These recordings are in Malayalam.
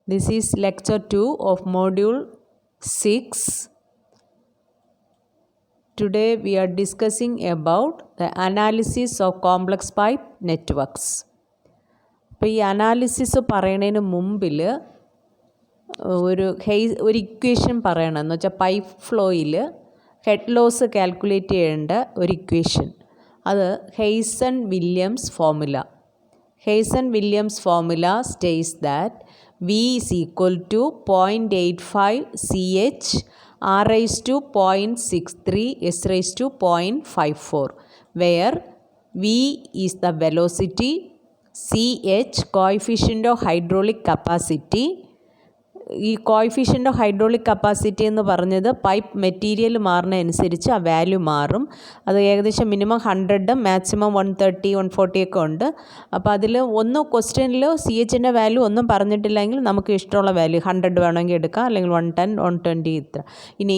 This is lecture 2 of module 6. Today we are discussing about the analysis of complex pipe networks. അപ്പോൾ ഈ അനാലിസിസ് പറയുന്നതിന് മുമ്പിൽ ഒരു ഇക്വേഷൻ പറയണം. എന്ന് വെച്ചാൽ പൈപ്പ് ഫ്ലോയിൽ ഹെഡ് ലോസ് കാൽക്കുലേറ്റ് ചെയ്യേണ്ട ഒരു ഇക്വേഷൻ. അത് Hazen Williams formula. Hazen Williams formula states that V is equal to 0.85 CH R raised to 0.63 S raised to 0.54, where V is the velocity, CH coefficient of hydraulic capacity. ഈ കോയിഫിഷ്യൻ്റ് ഓഫ് ഹൈഡ്രോളിക് കപ്പാസിറ്റി എന്ന് പറഞ്ഞത് പൈപ്പ് മെറ്റീരിയൽ മാറുന്ന അനുസരിച്ച് ആ വാല്യൂ മാറും. അത് ഏകദേശം മിനിമം 100 മാക്സിമം 130 140 ഒക്കെ ഉണ്ട്. അപ്പോൾ അതിൽ ക്വസ്റ്റ്യനിൽ സി എച്ചിൻ്റെ വാല്യൂ ഒന്നും പറഞ്ഞിട്ടില്ലെങ്കിൽ നമുക്ക് ഇഷ്ടമുള്ള വാല്യൂ 100 വേണമെങ്കിൽ എടുക്കാം, അല്ലെങ്കിൽ 110 120 ഇത്ര. ഇനി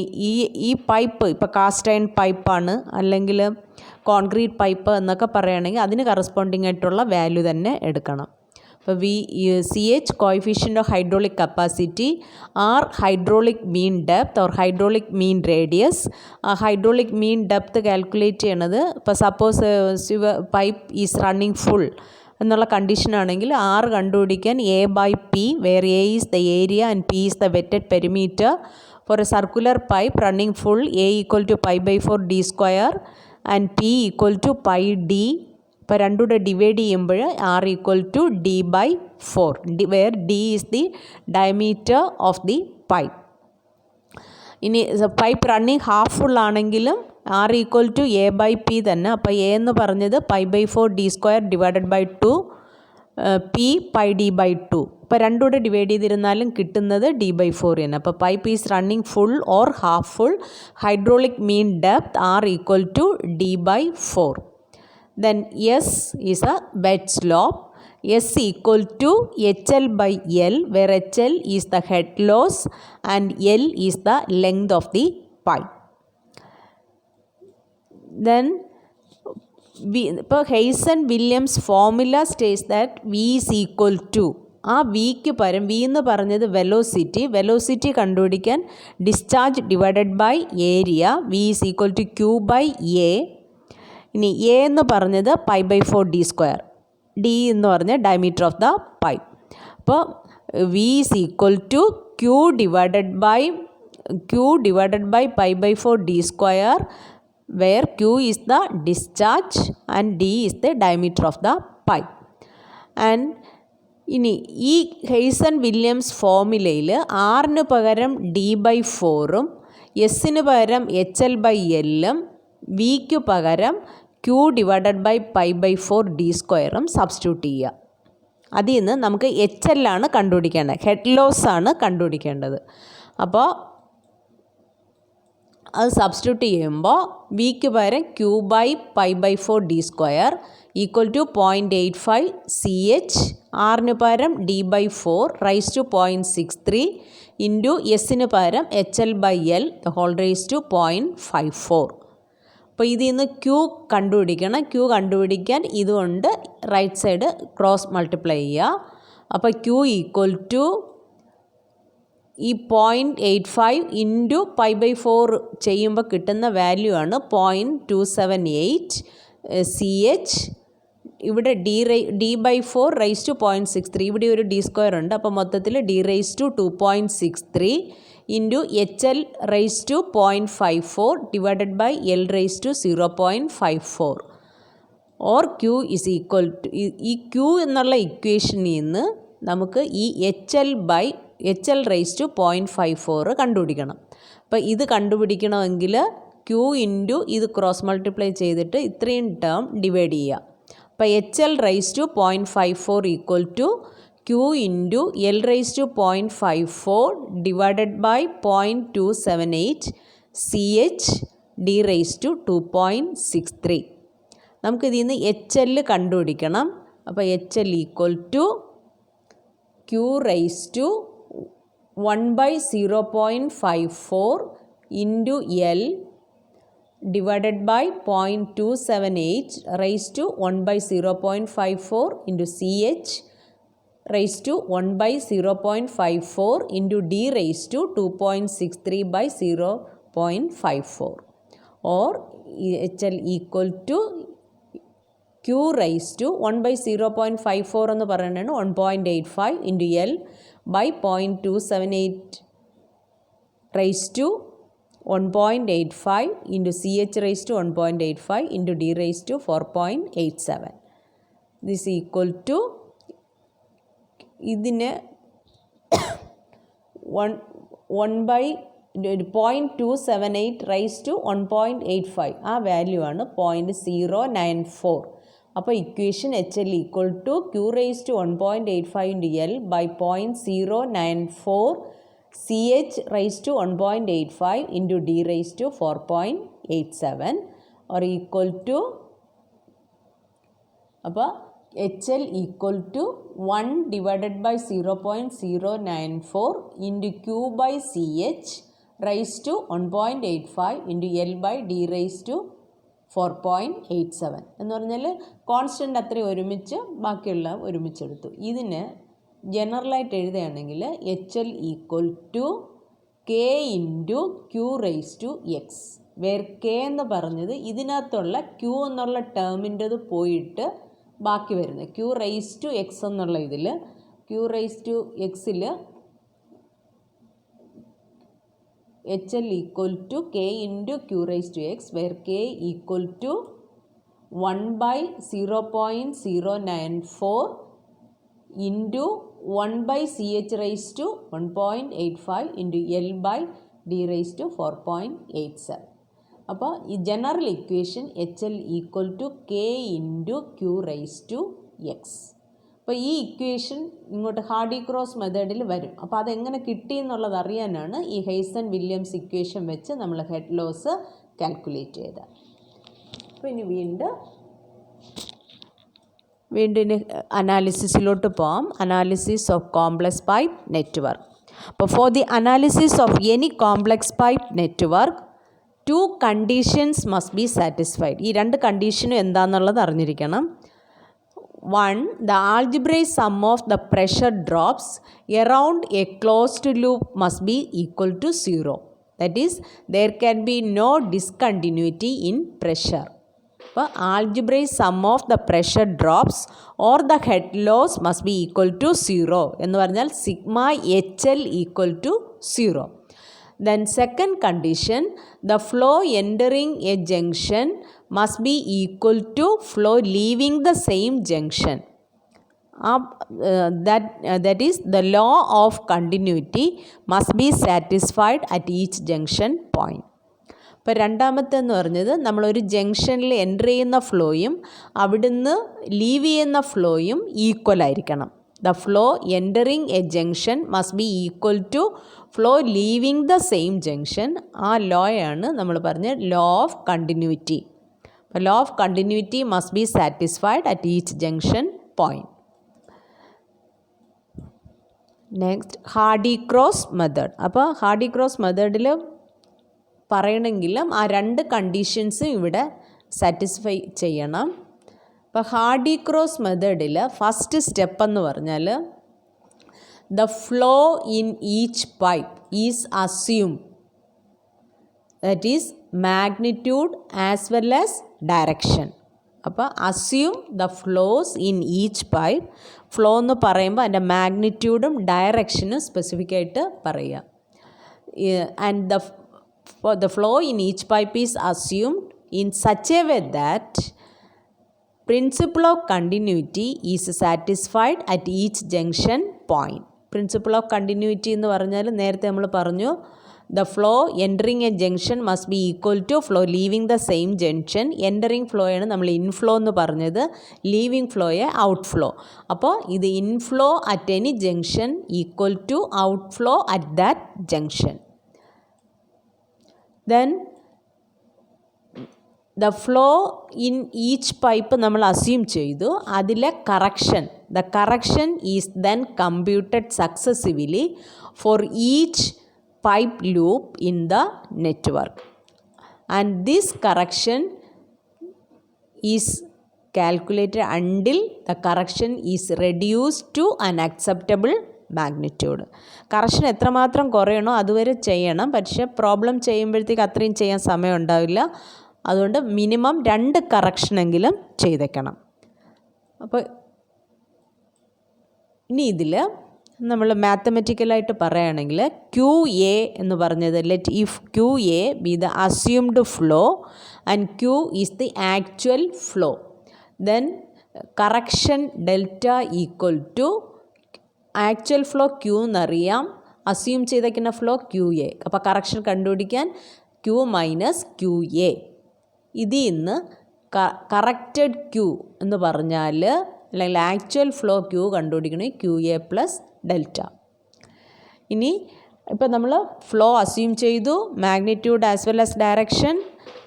ഈ പൈപ്പ് ഇപ്പോൾ കാസ്റ്റ് അയൺ പൈപ്പാണ് അല്ലെങ്കിൽ കോൺക്രീറ്റ് പൈപ്പ് എന്നൊക്കെ പറയുകയാണെങ്കിൽ അതിന് കറസ്പോണ്ടിങ് ആയിട്ടുള്ള വാല്യൂ തന്നെ എടുക്കണം. അപ്പോൾ CH coefficient of hydraulic capacity, R hydraulic mean depth or hydraulic mean radius. Hydraulic mean depth calculate ചെയ്യണത് ഇപ്പോൾ suppose pipe is running full എന്നുള്ള കണ്ടീഷൻ ആണെങ്കിൽ R കണ്ടുപിടിക്കാൻ A/P, where A is the area and P is the wetted perimeter. For a circular pipe running full, A equal to pi/4 d square and P equal to pi d. ഇപ്പോൾ രണ്ടുകൂടെ ഡിവൈഡ് ചെയ്യുമ്പോൾ R equal to D/4, where D is the diameter of the pipe. ഇനി പൈപ്പ് റണ്ണിങ് ഹാഫ് ഫുൾ ആണെങ്കിലും R ഈക്വൽ ടു A/P തന്നെ. അപ്പോൾ A എന്ന് പറഞ്ഞത് pi/4 d square divided by 2, P pi d/2. ഇപ്പോൾ രണ്ടുകൂടെ ഡിവൈഡ് ചെയ്തിരുന്നാലും കിട്ടുന്നത് D/4 തന്നെ. അപ്പോൾ pipe is running full or half full, hydraulic mean depth R equal to D/4. Then S is a bed slope. S equal to HL/L, where HL is the head loss and L is the length of the pipe. Then ഇപ്പോൾ Hazen Williams formula states that V is equal to, ആ വിക്ക് പകരം V എന്ന് പറഞ്ഞത് വെലോസിറ്റി കണ്ടുപിടിക്കാൻ discharge divided by area, V is equal to Q/A. ഇനി എ എന്ന് പറഞ്ഞത് pi/4 d square, D എന്ന് പറഞ്ഞ ഡയമീറ്റർ ഓഫ് ദ പൈപ്പ്. അപ്പോൾ V is equal to Q divided by pi/4 d square, where Q is the discharge and D is the diameter of the pipe. And ഇനി ഈ ഹെയ്സൺ വില്യംസ് ഫോർമുലയിൽ ആറിന് പകരം D/4ഉം എസ്സിന് പകരം HL/Lഉം വിക്ക് പകരം Q divided by pi/4 d സ്ക്വയറും സബ്സ്റ്റിറ്റ്യൂട്ട് ചെയ്യുക. അതിൽ നിന്ന് നമുക്ക് HL ആണ് കണ്ടുപിടിക്കേണ്ടത്, ഹെഡ് ലോസ് ആണ് കണ്ടുപിടിക്കേണ്ടത്. അപ്പോൾ അത് സബ്സ്റ്റിറ്റ്യൂട്ട് ചെയ്യുമ്പോൾ വിക്ക് പകരം Q/pi/4 d square equal to 0.85 CH, ആറിന് പകരം D/4 റൈസ് ടു 0.63 ഇൻറ്റു എസ്സിന് പകരം HL/L the whole raise to 0.54. അപ്പോൾ ഇതിൽ നിന്ന് Q കണ്ടുപിടിക്കണം. Q കണ്ടുപിടിക്കാൻ ഇതുകൊണ്ട് റൈറ്റ് സൈഡ് ക്രോസ് മൾട്ടിപ്ലൈ ചെയ്യുക. അപ്പോൾ Q ഈക്വൽ ടു ഈ 0.85 ഇൻറ്റു pi/4 ചെയ്യുമ്പോൾ കിട്ടുന്ന വാല്യൂ ആണ് 0.278 CH. ഇവിടെ D/4 റൈസ് ടു 0.63, ഇവിടെ ഒരു D സ്ക്വയർ ഉണ്ട്. അപ്പോൾ മൊത്തത്തിൽ D raise to 2.63 into HL raise to 0.54 divided by L raise to 0.54, or Q is equal to, ഈ Q എന്നുള്ള ഇക്വേഷനിൽ നിന്ന് നമുക്ക് ഈ HL റൈസ് ടു 0.54 കണ്ടുപിടിക്കണം. അപ്പോൾ ഇത് കണ്ടുപിടിക്കണമെങ്കിൽ Q ഇൻറ്റു ഇത് ക്രോസ് മൾട്ടിപ്ലൈ ചെയ്തിട്ട് ഇത്രയും ടേം ഡിവൈഡ് ചെയ്യുക. അപ്പോൾ HL raise to 0.54 equal to Q into L raise to 0.54 divided by 0.278 CH D raise to 2.63. നമുക്കിതിൽ നിന്ന് HL കണ്ടുപിടിക്കണം. അപ്പോൾ HL equal to Q raise to 1/0.54 into L divided by 0.278 raised to 1/0.54 into CH raised to 1 by 0.54 into D raised to 2.63 by 0.54, or HL equal to Q raised to 1 by 0.54 എന്ന് പറയുന്നതാണ് 1.85 into L by 0.278 raised to 1.85 into CH raised to 1.85 into D raised to 4.87. This is equal to ഇതിന് 1 by 0.278 raised to 1.85 ആ വാല്യൂ ആണ് 0.094. അപ്പോൾ equation HL equal to Q raised to 1.85 into L by 0.094 CH raised to 1.85 into D raised to 4.87 or equal to, അപ്പോൾ HL equal to 1 divided by 0.094 into Q by CH raised to 1.85 into L by D raised to 4.87 എന്ന് പറഞ്ഞാൽ കോൺസ്റ്റൻ്റ് അത്രയും ഒരുമിച്ച് ബാക്കിയുള്ള ഒരുമിച്ചെടുത്തു. ഇതിന് ജനറലായിട്ട് എഴുതുകയാണെങ്കിൽ HL equal to K into Q raise to X, where K എന്ന് പറഞ്ഞത് ഇതിനകത്തുള്ള ക്യൂ എന്നുള്ള ടേമിൻ്റെത് പോയിട്ട് ബാക്കി വരുന്നത് ക്യൂ റൈസ് ടു എക്സ് എന്നുള്ള ഇതിൽ ക്യൂ റൈസ് ടു എക്സിൽ HL equal to K into Q raised to X, where K equal to 1 by 0.094 into 1 by CH raised to 1.85 into L by D raised to 4.87. അപ്പോൾ ഈ general equation HL equal to K into Q raised to X. അപ്പോൾ ഈ ഇക്വേഷൻ ഇങ്ങോട്ട് ഹാർഡി ക്രോസ് മെത്തേഡിൽ വരും. അപ്പോൾ അതെങ്ങനെ കിട്ടി എന്നുള്ളത് അറിയാനാണ് ഈ ഹെയ്സൺ വില്യംസ് ഇക്വേഷൻ വെച്ച് നമ്മൾ ഹെഡ് ലോസ് കാൽക്കുലേറ്റ് ചെയ്തത്. അപ്പോൾ ഇനി വീണ്ടും അനാലിസിസിലോട്ട് പോകാം. Analysis of complex pipe network. അപ്പോൾ for the analysis of any complex pipe network 2 conditions must be satisfied. ഈ 2 കണ്ടീഷനും എന്താണെന്നുള്ളത് അറിഞ്ഞിരിക്കണം. 1. The algebraic sum of the pressure drops around a closed loop must be equal to 0. That is, there can be no discontinuity in pressure. അപ്പോൾ algebraic sum of the pressure drops or the head loss must be equal to 0 എന്ന് പറഞ്ഞാൽ sigma HL equal to 0. Then second condition, the flow entering a junction must be equal to flow leaving the same junction. That is, the law of continuity must be satisfied at each junction point. ഇപ്പോൾ രണ്ടാമത്തെന്ന് പറഞ്ഞത് നമ്മളൊരു ജംഗ്ഷനിൽ എൻ്റർ ചെയ്യുന്ന ഫ്ലോയും അവിടുന്ന് ലീവ് ചെയ്യുന്ന ഫ്ലോയും ഈക്വൽ ആയിരിക്കണം. The flow entering a junction must be equal to flow leaving the same junction. ആ ലോയാണ് നമ്മൾ പറഞ്ഞ law of continuity. Law of continuity must be satisfied at each junction point. Next, Hardy Cross method. അപ്പോൾ ഹാർഡി ക്രോസ് മെത്തേഡിൽ പറയണമെങ്കിലും ആ 2 കണ്ടീഷൻസും ഇവിടെ സാറ്റിസ്ഫൈ ചെയ്യണം. അപ്പോൾ ഹാർഡി ക്രോസ് മെത്തേഡിൽ ഫസ്റ്റ് സ്റ്റെപ്പ് എന്ന് പറഞ്ഞാൽ the flow in each pipe is assume, that is magnitude as well as direction. അപ്പോൾ assume the flows in each pipe. Flow എന്ന് പറയുമ്പോൾ അതിൻ്റെ മാഗ്നിറ്റ്യൂഡും ഡയറക്ഷനും സ്പെസിഫിക് ആയിട്ട് പറയുക. And the flow in each pipe is assumed in such a way that principle of continuity is satisfied at each junction point. Principle of continuity എന്ന് പറഞ്ഞാൽ നേരത്തെ നമ്മൾ പറഞ്ഞു the flow entering a junction must be equal to flow leaving the same junction. entering flow ആണ് നമ്മൾ ഇൻഫ്ലോ എന്ന് പറഞ്ഞത്, ലീവിങ് ഫ്ലോയെ ഔട്ട്ഫ്ലോ. അപ്പോൾ ഇത് inflow at any junction equal to outflow at that junction. Then the flow in each pipe നമ്മൾ അസ്യൂം ചെയ്തു. അതിലെ correction, the correction is then computed successively for each pipe loop in the network, and this correction is calculated until the correction is reduced to an acceptable magnitude. Correction എത്രമാത്രം കുറയണോ അതുവരെ ചെയ്യണം. പക്ഷേ പ്രോബ്ലം ചെയ്യുമ്പോഴത്തേക്ക് അത്രയും ചെയ്യാൻ സമയം ഉണ്ടാവില്ല. അതുകൊണ്ട് മിനിമം 2 കറക്ഷനെങ്കിലും ചെയ്തേക്കണം. അപ്പോൾ ഇനി ഇതിൽ നമ്മൾ മാത്തമെറ്റിക്കലായിട്ട് പറയുകയാണെങ്കിൽ ക്യു എ എന്ന് പറഞ്ഞത് let if Q A be the assumed flow and Q is the actual flow, then correction delta equal to actual flow Q എന്നറിയാം, അസ്യൂം ചെയ്തേക്കുന്ന ഫ്ലോ ക്യു എ. അപ്പോൾ കറക്ഷൻ കണ്ടുപിടിക്കാൻ ക്യൂ മൈനസ് ക്യു എ. ഇതിൽ നിന്ന് കറക്റ്റഡ് ക്യൂ എന്ന് പറഞ്ഞാൽ അല്ലെങ്കിൽ ആക്ച്വൽ ഫ്ലോ ക്യൂ കണ്ടുപിടിക്കണമെങ്കിൽ ക്യു എ പ്ലസ് ഡെൽറ്റ. ഇനി ഇപ്പോൾ നമ്മൾ ഫ്ലോ അസ്യൂം ചെയ്തു, magnitude as well as direction,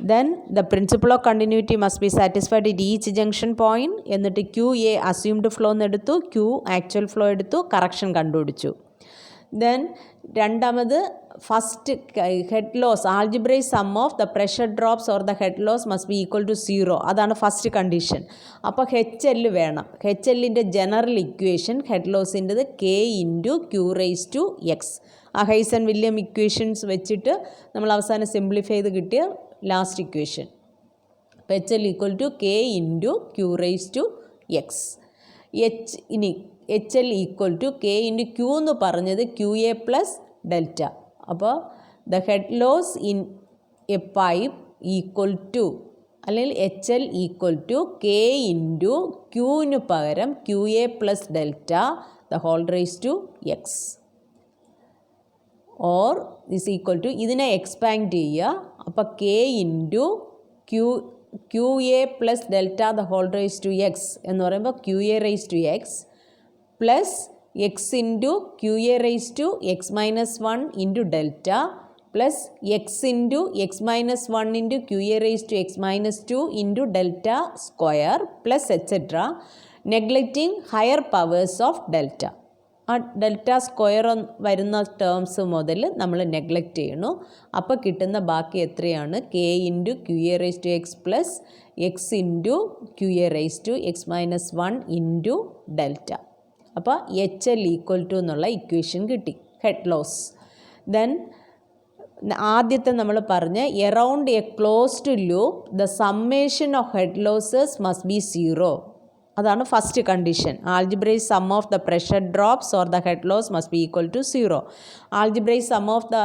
then the principle of continuity must be satisfied at each junction point. എന്നിട്ട് ക്യു എ അസ്യൂംഡ് ഫ്ലോ എന്നെടുത്തു, ക്യു ആക്ച്വൽ ഫ്ലോ എടുത്തു, കറക്ഷൻ കണ്ടുപിടിച്ചു. ദെൻ രണ്ടാമത് first head loss, algebraic sum of the pressure drops or the head loss must be equal to 0. അതാണ് ഫസ്റ്റ് കണ്ടീഷൻ. അപ്പോൾ എച്ച് എൽ വേണം. എച്ച് എല്ലിൻ്റെ ജനറൽ ഇക്വേഷൻ ഹെഡ് ലോസിൻ്റെത് K into Q raise to X. ആ ഹൈസൺ വില്യം ഇക്വേഷൻസ് വെച്ചിട്ട് നമ്മൾ അവസാനം സിംപ്ലിഫൈ ചെയ്ത് കിട്ടിയ ലാസ്റ്റ് ഇക്വേഷൻ. അപ്പോൾ H L equal to K into Q raise to X. ഇനി H L equal to K into Q എന്ന് പറഞ്ഞത് ക്യു എ പ്ലസ് ഡെൽറ്റ. അപ്പോൾ the head loss in a pipe equal to, അല്ലെങ്കിൽ H L equal to K into ക്യൂവിന് പകരം Q A plus delta the whole raise to X. Or this equal to, ഇതിനെ എക്സ്പാൻഡ് ചെയ്യുക. അപ്പോൾ K into Q A plus delta the whole raise to X എന്ന് പറയുമ്പോൾ Q A raise to X plus X into Q A raise to X minus 1 into delta plus X into X minus 1 into Q A raise to X minus 2 into delta square plus etcetera, neglecting higher powers of delta. ആ ഡെൽറ്റ സ്ക്വയർ വരുന്ന ടേംസ് മുതൽ നമ്മൾ നെഗ്ലക്റ്റ് ചെയ്യണു. അപ്പോൾ കിട്ടുന്ന ബാക്കി എത്രയാണ്? K into Q A raise to X plus X into Q A raise to X minus 1 into delta. അപ്പോൾ എച്ച് എൽ ഈക്വൽ ടു എന്നുള്ള ഇക്വേഷൻ കിട്ടി, ഹെഡ് ലോസ്. ദെൻ ആദ്യത്തെ നമ്മൾ പറഞ്ഞ around a closed loop the summation of head losses must be 0. അതാണ് first condition. Algebraic sum of the pressure drops or the head loss must be equal to 0. Algebraic sum of the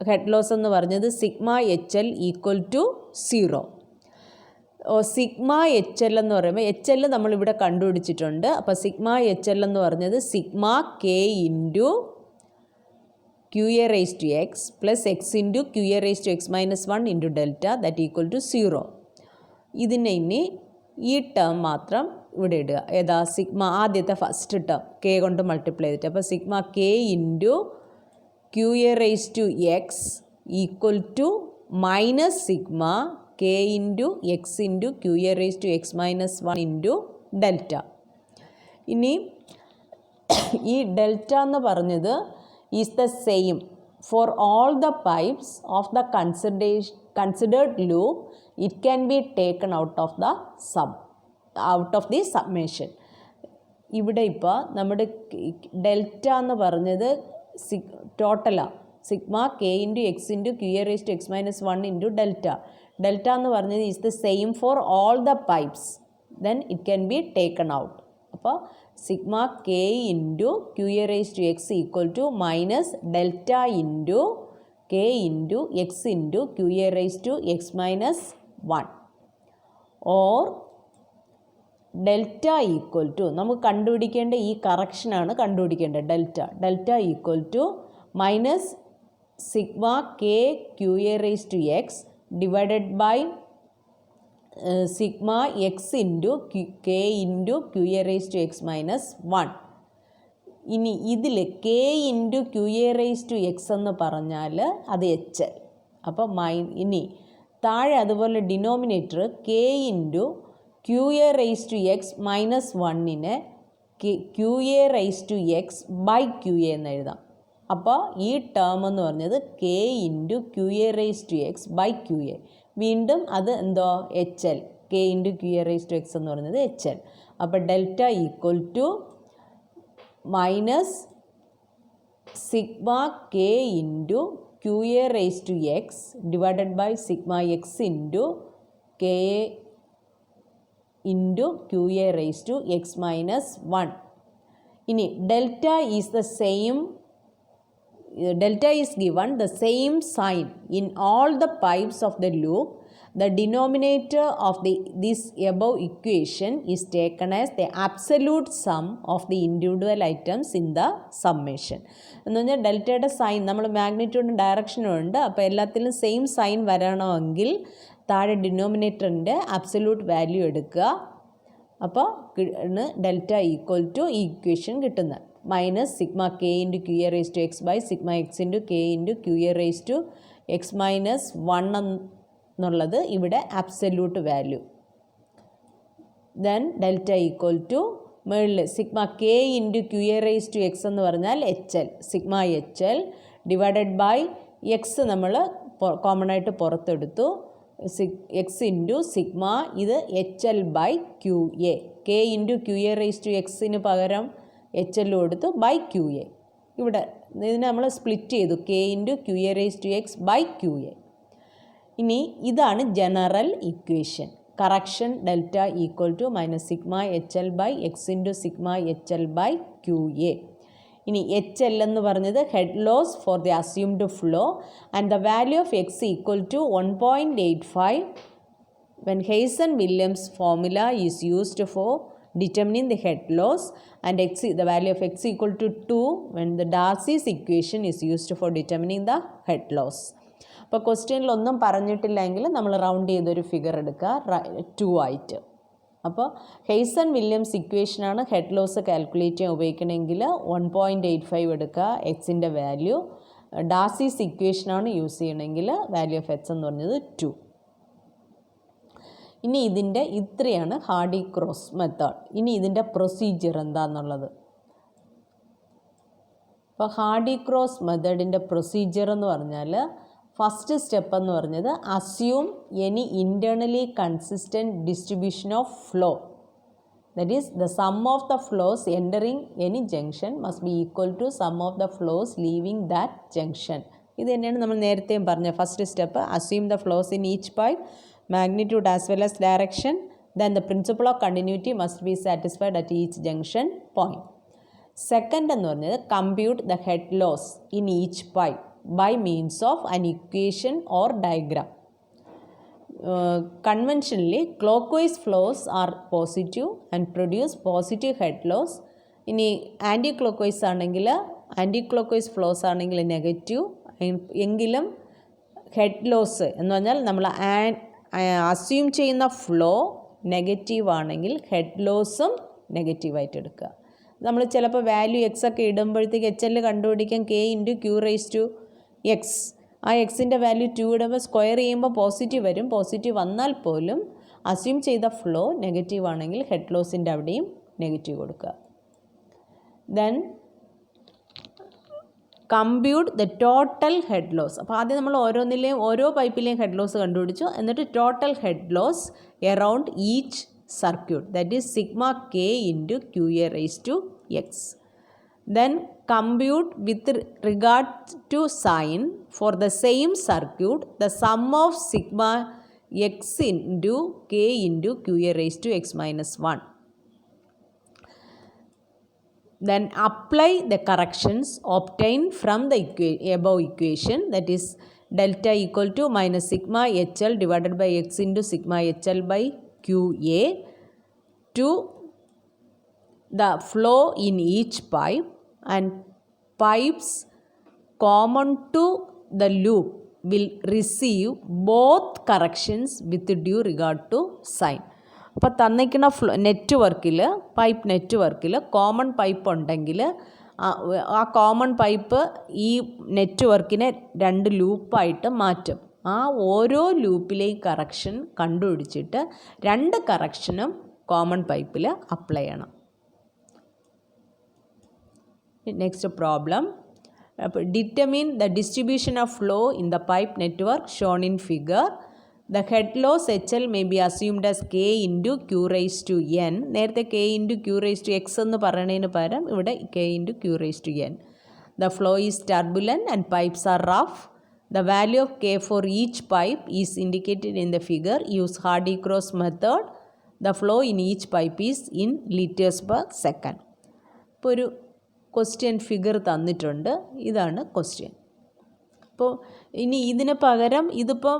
head loss എന്ന് പറഞ്ഞത് sigma H L equal to 0. Sigma H L എന്ന് പറയുമ്പോൾ എച്ച് എൽ നമ്മളിവിടെ കണ്ടുപിടിച്ചിട്ടുണ്ട്. അപ്പോൾ സിഗ്മ എച്ച് എൽ എന്ന് പറഞ്ഞത് sigma K into Q A raise to X plus X into Q A raise to X minus 1 into delta that equal to 0. ഇതിനെ ഇനി ഈ ടേം മാത്രം ഇവിടെ ഇടുക. ഏതാ? സിഗ്മ ആദ്യത്തെ ഫസ്റ്റ് ടേം കെ കൊണ്ട് മൾട്ടിപ്ലൈ ചെയ്തിട്ട്. അപ്പോൾ sigma K into Q A raise to X equal to minus sigma K into X into Q A raise to X minus 1 into delta. ഇനി ഈ ഡെൽറ്റ എന്ന് പറഞ്ഞത് is the same for all the pipes of the considered loop. It can be taken out of the summation. ഇവിടെ ഇപ്പോൾ നമ്മുടെ ഡെൽറ്റ എന്ന് പറഞ്ഞത് ടോട്ടലാണ്. Sigma K into X into Q A raise to X minus 1 into delta. Delta എന്ന് പറഞ്ഞത് is the same for all the pipes, then it can be taken out. അപ്പോൾ sigma K into Q A raise to X equal to minus delta into K into X into Q A raise to X minus 1. Or delta equal to, നമുക്ക് കണ്ടുപിടിക്കേണ്ട ഈ കറക്ഷനാണ് കണ്ടുപിടിക്കേണ്ടത്. Delta equal to minus sigma K Q A raise to X divided by sigma X into K into Q A raise to X minus 1. ഇനി ഇതിൽ K into Q A raise to X എന്ന് പറഞ്ഞാൽ അത് എച്ച്. അപ്പോൾ ഇനി താഴെ അതുപോലെ denominator K into Q A raise to X minus 1നെ Q A raise to X by Q A എന്ന് എഴുതാം. അപ്പോൾ ഈ ടേം എന്ന് പറഞ്ഞത് K into Q A raise to X by Q A. വീണ്ടും അത് എന്തോ H L K into Q A raise to X എന്ന് പറയുന്നത് എച്ച് എൽ. അപ്പോൾ delta equal to minus sigma K into Q A raise to X divided by sigma X into K A into Q A raise to X minus 1. ഇനി delta is the same, delta is given the same sign in all the pipes of the loop. The denominator of this above equation is taken as the absolute sum of the individual items in the summation. എന്ന് പറഞ്ഞാൽ ഡെൽറ്റയുടെ സൈൻ നമ്മൾ മാഗ്നിറ്റ്യൂഡും ഡയറക്ഷനും ഉണ്ട്. അപ്പോൾ എല്ലാത്തിലും സെയിം സൈൻ വരണമെങ്കിൽ താഴെ ഡിനോമിനേറ്ററിൻ്റെ അബ്സല്യൂട്ട് വാല്യൂ എടുക്കുക. അപ്പോൾ ഡെൽറ്റ ഈക്വൽ ടു ഈ ഇക്വേഷൻ കിട്ടുന്നത് minus sigma K into Q A raise to X by sigma X into K into Q A raise to X minus 1 എന്നുള്ളത് ഇവിടെ absolute value. Then delta equal to മുകളിൽ sigma K into Q A raise to X എന്ന് പറഞ്ഞാൽ H L, sigma H L divided by X നമ്മൾ കോമൺ ആയിട്ട് പുറത്തെടുത്തു, എക്സ് ഇൻറ്റു സിഗ്മ ഇത് H L by Q A, K into Q A raise to എക്സിന് പകരം എച്ച് എൽ കൊടുത്തു ബൈ ക്യു എ. ഇവിടെ ഇതിനെ നമ്മൾ സ്പ്ലിറ്റ് ചെയ്തു, K into Q A raise to X by Q A. ഇനി ഇതാണ് general equation. Correction delta equal to minus sigma H L by X into sigma H L by Q A. ഇനി എച്ച് എൽ എന്ന് പറഞ്ഞത് head loss for the assumed flow and the value of X equal to 1.85 when Hazen-Williams formula is used for determining the head loss and the value of x equal to 2 when the Darcy's equation is used for determining the head loss. അപ്പോൾ ക്വസ്റ്റ്യനിൽ ഒന്നും പറഞ്ഞിട്ടില്ലെങ്കിൽ നമ്മൾ റൗണ്ട് ചെയ്തൊരു ഫിഗർ എടുക്കുക 2 ആയിട്ട്. അപ്പോൾ ഹെയ്സൺ-വില്യംസ് ഇക്വേഷനാണ് ഹെഡ് ലോസ് കാൽക്കുലേറ്റ് ചെയ്യാൻ ഉപയോഗിക്കണമെങ്കിൽ 1.85 എടുക്കുക എക്സിൻ്റെ വാല്യൂ. ഡാർസീസ് ഇക്വേഷനാണ് യൂസ് ചെയ്യണമെങ്കിൽ വാല്യൂ ഓഫ് എക്സ് എന്ന് പറഞ്ഞത് 2. ഇനി ഇതിൻ്റെ ഇത്രയാണ് ഹാർഡി ക്രോസ് മെത്തേഡ്. ഇനി ഇതിൻ്റെ പ്രൊസീജിയർ എന്താണെന്നുള്ളത്. അപ്പോൾ ഹാർഡി ക്രോസ് മെത്തേഡിൻ്റെ പ്രൊസീജിയർ എന്ന് പറഞ്ഞാൽ ഫസ്റ്റ് സ്റ്റെപ്പ് എന്ന് പറഞ്ഞത് assume any internally consistent distribution of flow, that is the sum of the flows entering any junction must be equal to sum of the flows leaving that junction. ഇത് തന്നെയാണ് നമ്മൾ നേരത്തെയും പറഞ്ഞത്. First step assume the flows in each pipe, magnitude as well as direction, then the principle of continuity must be satisfied at each junction point. Second എന്ന് പറഞ്ഞത് compute the head loss in each pipe by means of an equation or diagram. Conventionally clockwise flows are positive and produce positive head loss. ഇനി ആൻറ്റി ക്ലോക്ക്വൈസ് ആണെങ്കിൽ ആൻറ്റി ക്ലോക്ക്വൈസ് ഫ്ലോസ് ആണെങ്കിൽ നെഗറ്റീവ്, എങ്കിലും ഹെഡ് ലോസ് എന്ന് പറഞ്ഞാൽ നമ്മൾ അസ്യൂം ചെയ്യുന്ന ഫ്ലോ നെഗറ്റീവ് ആണെങ്കിൽ ഹെഡ് ലോസും നെഗറ്റീവായിട്ട് എടുക്കുക. നമ്മൾ ചിലപ്പോൾ വാല്യൂ എക്സ് ഒക്കെ ഇടുമ്പോഴത്തേക്ക് എച്ച് എൽ കണ്ടുപിടിക്കാൻ K into Q raise to X, ആ എക്സിൻ്റെ വാല്യൂ 2 ഇടുമ്പോൾ സ്ക്വയർ ചെയ്യുമ്പോൾ പോസിറ്റീവ് വരും. പോസിറ്റീവ് വന്നാൽ പോലും അസ്യൂം ചെയ്ത ഫ്ലോ നെഗറ്റീവ് ആണെങ്കിൽ ഹെഡ് ലോസിൻ്റെ അവിടെയും നെഗറ്റീവ് കൊടുക്കുക. Then compute the total head loss. അപ്പോൾ ആദ്യം നമ്മൾ ഓരോന്നിലെയും ഓരോ പൈപ്പിലെയും ഹെഡ് ലോസ് കണ്ടുപിടിച്ചു. എന്നിട്ട് total head loss around each circuit, that is sigma K into Q A raise to X. Then compute with regard to sign for the same circuit the sum of sigma X into K into Q A raise to X minus 1. Then apply the corrections obtained from the above equation, that is delta equal to minus sigma HL divided by x into sigma HL by QA to the flow in each pipe, and pipes common to the loop will receive both corrections with due regard to sign. അപ്പോൾ തന്നിക്കുന്ന നെറ്റ്വർക്കിൽ പൈപ്പ് നെറ്റ്വർക്കിൽ കോമൺ പൈപ്പ് ഉണ്ടെങ്കിൽ ആ കോമൺ പൈപ്പ് ഈ നെറ്റ്വർക്കിനെ 2 ലൂപ്പായിട്ട് മാറ്റും. ആ ഓരോ ലൂപ്പിലെയും കറക്ഷൻ കണ്ടുപിടിച്ചിട്ട് 2 കറക്ഷനും കോമൺ പൈപ്പിൽ അപ്ലൈ ചെയ്യണം. Next problem. Determine the distribution of flow in the pipe network shown in figure. The head loss HL may be assumed as K into Q raised to N. നേരത്തെ K into Q raised to X എന്ന് പറയുന്നതിന് പകരം ഇവിടെ K into Q raised to N. The flow is turbulent and pipes are rough. The value of K for each pipe is indicated in the figure. Use Hardy-Cross method. The flow in each pipe is in liters per second. ഇപ്പോൾ ഒരു ക്വസ്റ്റ്യൻ ഫിഗർ തന്നിട്ടുണ്ട്. ഇതാണ് ക്വസ്റ്റ്യൻ. അപ്പോൾ ഇനി ഇതിന് പകരം ഇതിപ്പോൾ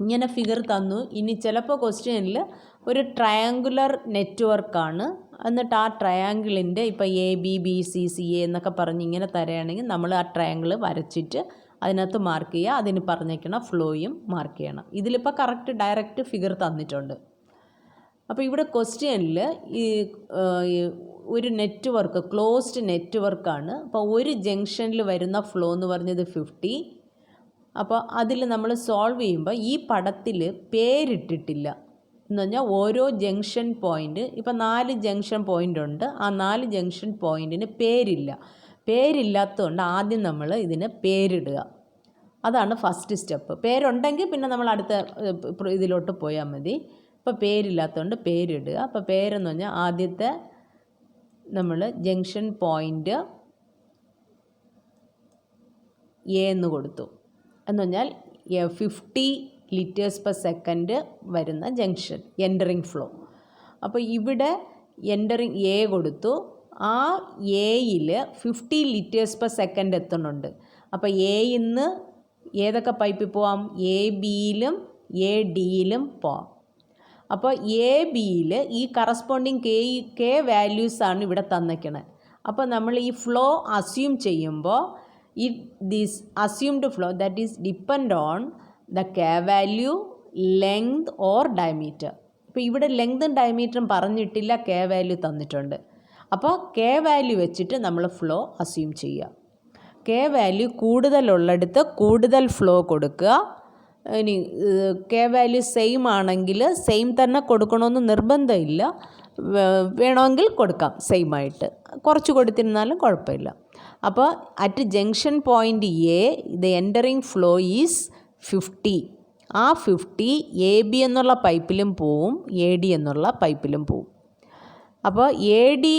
ഇങ്ങനെ ഫിഗർ തന്നു. ഇനി ചിലപ്പോൾ ക്വസ്റ്റ്യനിൽ ഒരു ട്രയാങ്കുലർ നെറ്റ്വർക്കാണ്, എന്നിട്ട് ആ ട്രയാങ്കിളിൻ്റെ ഇപ്പോൾ A B B C C A എന്നൊക്കെ പറഞ്ഞ് ഇങ്ങനെ തരുകയാണെങ്കിൽ നമ്മൾ ആ ട്രയാങ്കിൾ വരച്ചിട്ട് അതിനകത്ത് മാർക്ക് ചെയ്യുക, അതിന് പറഞ്ഞേക്കണം ഫ്ലോയും മാർക്ക് ചെയ്യണം. ഇതിലിപ്പോൾ കറക്റ്റ് ഡയറക്റ്റ് ഫിഗർ തന്നിട്ടുണ്ട്. അപ്പോൾ ഇവിടെ ക്വസ്റ്റ്യനിൽ ഈ ഒരു നെറ്റ്വർക്ക് ക്ലോസ്ഡ് നെറ്റ്വർക്കാണ്. അപ്പോൾ ഒരു ജംഗ്ഷനിൽ വരുന്ന ഫ്ലോ എന്ന് പറഞ്ഞത് 50. അപ്പോൾ അതിൽ നമ്മൾ സോൾവ് ചെയ്യുമ്പോൾ ഈ പടത്തിൽ പേരിട്ടിട്ടില്ല എന്ന് പറഞ്ഞാൽ ഓരോ ജംഗ്ഷൻ പോയിൻ്റ്, ഇപ്പോൾ 4 ജംഗ്ഷൻ പോയിൻ്റ് ഉണ്ട്, ആ 4 ജംഗ്ഷൻ പോയിൻറ്റിന് പേരില്ലാത്തതുകൊണ്ട് ആദ്യം നമ്മൾ ഇതിന് പേരിടുക. അതാണ് ഫസ്റ്റ് സ്റ്റെപ്പ്. പേരുണ്ടെങ്കിൽ പിന്നെ നമ്മൾ അടുത്ത ഇതിലോട്ട് പോയാൽ മതി. ഇപ്പോൾ പേരില്ലാത്തതുകൊണ്ട് പേരിടുക. അപ്പോൾ പേരെന്ന് പറഞ്ഞാൽ ആദ്യത്തെ നമ്മൾ ജംഗ്ഷൻ പോയിൻ്റ് എ എന്ന് കൊടുത്തു എന്ന് പറഞ്ഞാൽ 50 liters per second വരുന്ന ജംഗ്ഷൻ എൻറ്ററിങ് ഫ്ലോ. അപ്പോൾ ഇവിടെ എൻറ്ററിങ് എ കൊടുത്തു. ആ എയിൽ 50 liters per second എത്തുന്നുണ്ട്. അപ്പോൾ എയിൽ നിന്ന് ഏതൊക്കെ പൈപ്പിൽ പോവാം? എ ബിയിലും എ ഡിയിലും പോവാം. അപ്പോൾ എ ബിയിൽ ഈ കറസ്പോണ്ടിങ് കെ വാല്യൂസാണ് ഇവിടെ തന്നിരിക്കുന്നത്. അപ്പോൾ നമ്മൾ ഈ ഫ്ലോ അസ്യൂം ചെയ്യുമ്പോൾ this assumed flow that is depend on the K value, length or diameter. ഇപ്പോൾ ഇവിടെ ലെങ്തും ഡയമീറ്ററും പറഞ്ഞിട്ടില്ല, K വാല്യൂ തന്നിട്ടുണ്ട്. അപ്പോൾ K വാല്യൂ വെച്ചിട്ട് നമ്മൾ ഫ്ലോ അസ്യൂം ചെയ്യുക. K വാല്യൂ കൂടുതലുള്ളിടത്ത് കൂടുതൽ ഫ്ലോ കൊടുക്കുക. ഇനി K വാല്യൂ സെയിം ആണെങ്കിൽ സെയിം തന്നെ കൊടുക്കണമെന്ന് നിർബന്ധമില്ല, വേണമെങ്കിൽ കൊടുക്കാം സെയിം ആയിട്ട്, കുറച്ച് കൊടുത്തിരുന്നാലും കുഴപ്പമില്ല. അപ്പോൾ at junction point A the entering flow is 50. ആ 50 എ ബി എന്നുള്ള പൈപ്പിലും പോവും, എ ഡി എന്നുള്ള പൈപ്പിലും പോവും. അപ്പോൾ എ ഡി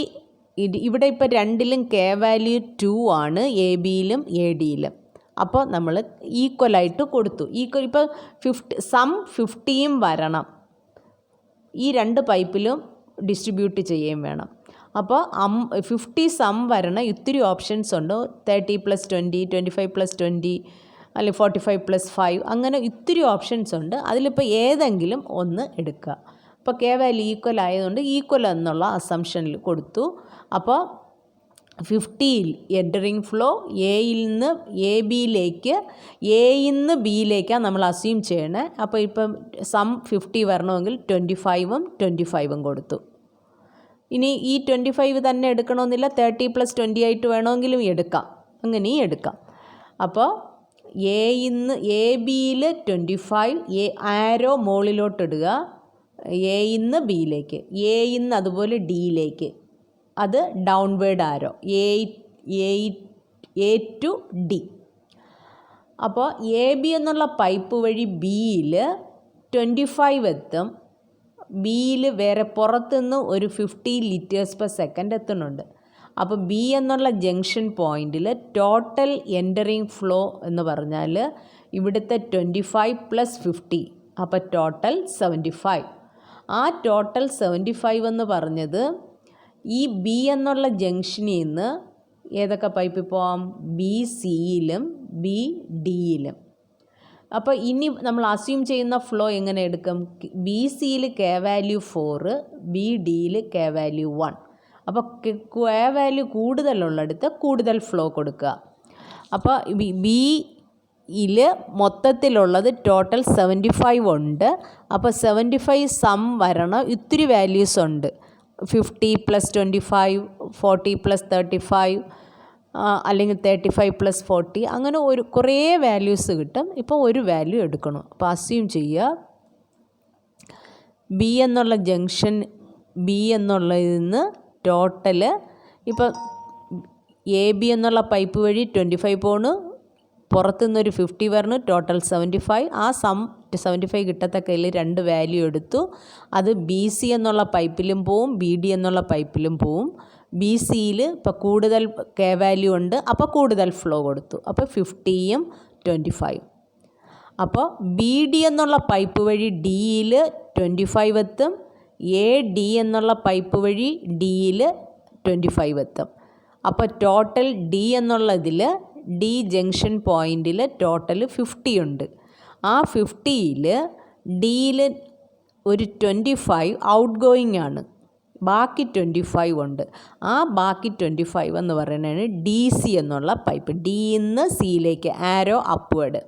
ഇവിടെ ഇപ്പോൾ രണ്ടിലും K വാല്യൂ 2 ആണ്, എ ബിയിലും എ ഡിയിലും. അപ്പോൾ നമ്മൾ ഈക്വലായിട്ട് കൊടുത്തു. ഇപ്പോൾ 50 വരണം, ഈ രണ്ട് പൈപ്പിലും ഡിസ്ട്രിബ്യൂട്ട് ചെയ്യുകയും വേണം. അപ്പോൾ 50 വരണം. ഇത്തിരി ഓപ്ഷൻസ് ഉണ്ട്, 30 + 20, 25 + 20, അല്ലെങ്കിൽ 45 + 5, അങ്ങനെ ഇത്തിരി ഓപ്ഷൻസ് ഉണ്ട്. അതിലിപ്പോൾ ഏതെങ്കിലും ഒന്ന് എടുക്കുക. അപ്പോൾ K വാല്യൂ ഈക്വൽ ആയതുകൊണ്ട് ഈക്വൽ എന്നുള്ള അസംഷനിൽ കൊടുത്തു. അപ്പോൾ 50 എൻറ്ററിങ് ഫ്ലോ എയിൽ നിന്ന് എ ബിയിലേക്ക്, എയിൽ നിന്ന് ബിയിലേക്കാണ് നമ്മൾ അസ്യൂം ചെയ്യണേ. അപ്പോൾ ഇപ്പം 50 വരണമെങ്കിൽ 25 25 കൊടുത്തു. ഇനി ഈ 25 തന്നെ എടുക്കണമെന്നില്ല, 30 + 20 ആയിട്ട് വേണമെങ്കിലും എടുക്കാം, അങ്ങനെയും എടുക്കാം. അപ്പോൾ എ ബിയിൽ 25, ആരോ മുകളിലോട്ട് ഇടുക, എയിൽ നിന്ന് ബിയിലേക്ക്, എയിൽ നിന്ന് അതുപോലെ ഡിയിലേക്ക്, അത് downward arrow, A to D. അപ്പോൾ എ ബി എന്നുള്ള പൈപ്പ് വഴി ബിയിൽ 25 എത്തും. ബിയിൽ വേറെ പുറത്തുനിന്ന് ഒരു 50 liters per second എത്തുന്നുണ്ട്. അപ്പോൾ ബി എന്നുള്ള ജംഗ്ഷൻ പോയിൻറ്റിൽ ടോട്ടൽ എൻറ്ററിങ് ഫ്ലോ എന്ന് പറഞ്ഞാൽ ഇവിടുത്തെ 25 + 50, അപ്പോൾ ടോട്ടൽ 75. ആ ടോട്ടൽ 75 എന്ന് പറഞ്ഞത് ഈ ബി എന്നുള്ള ജംഗ്ഷനിൽ നിന്ന് ഏതൊക്കെ പൈപ്പിൽ പോവാം? ബി സിയിലും ബി ഡിയിലും. അപ്പോൾ ഇനി നമ്മൾ അസ്യൂം ചെയ്യുന്ന ഫ്ലോ എങ്ങനെ എടുക്കും? ബി സിയിൽ K വാല്യൂ 4, ബി ഡിയിൽ K വാല്യൂ 1. അപ്പോൾ K വാല്യൂ കൂടുതലുള്ളിടത്ത് കൂടുതൽ ഫ്ലോ കൊടുക്കുക. അപ്പോൾ ബിയിൽ മൊത്തത്തിലുള്ളത് ടോട്ടൽ 75 ഉണ്ട്. അപ്പോൾ 75 വരണം. ഇത്തിരി വാല്യൂസ് ഉണ്ട്, 50 + 25, 40 + 35, അല്ലെങ്കിൽ 35 + 40, അങ്ങനെ കുറേ വാല്യൂസ് കിട്ടും. ഇപ്പോൾ ഒരു വാല്യൂ എടുക്കണം. അപ്പോൾ അസ്യൂം ചെയ്യുക ബി എന്നുള്ള ജംഗ്ഷൻ, ബി എന്നുള്ളതിൽ നിന്ന് ടോട്ടൽ, ഇപ്പോൾ എ ബി എന്നുള്ള പൈപ്പ് വഴി 25 പോണു, പുറത്തുനിന്നൊരു 50 പറഞ്ഞു, ടോട്ടൽ 75. ആ 75 കിട്ടത്തക്കതിൽ 2 വാല്യൂ എടുത്തു. അത് BC എന്നുള്ള പൈപ്പിലും പോവും, BD എന്നുള്ള പൈപ്പിലും പോവും. BCയിൽ ഇപ്പോൾ കൂടുതൽ K വാല്യൂ ഉണ്ട്, അപ്പോൾ കൂടുതൽ ഫ്ലോ കൊടുത്തു. അപ്പോൾ 50യും 25. അപ്പോൾ BD എന്നുള്ള പൈപ്പ് വഴി Dയിൽ 25 എത്തും, AD എന്നുള്ള പൈപ്പ് വഴി Dയിൽ 25 എത്തും. അപ്പോൾ ടോട്ടൽ D എന്നുള്ളതിൽ D ജംഗ്ഷൻ പോയിൻറ്റിൽ ടോട്ടൽ 50 ഉണ്ട്. ആ 50യിൽ Dയിൽ ഒരു 25 ഔട്ട് ഗോയിങ് ആണ്, ബാക്കി 25 ഉണ്ട്. ആ ബാക്കി 25 എന്ന് പറയുന്നതാണ് DC എന്നുള്ള പൈപ്പ്. Dന്ന് Cയിലേക്ക് ആരോ അപ്വേഡ്.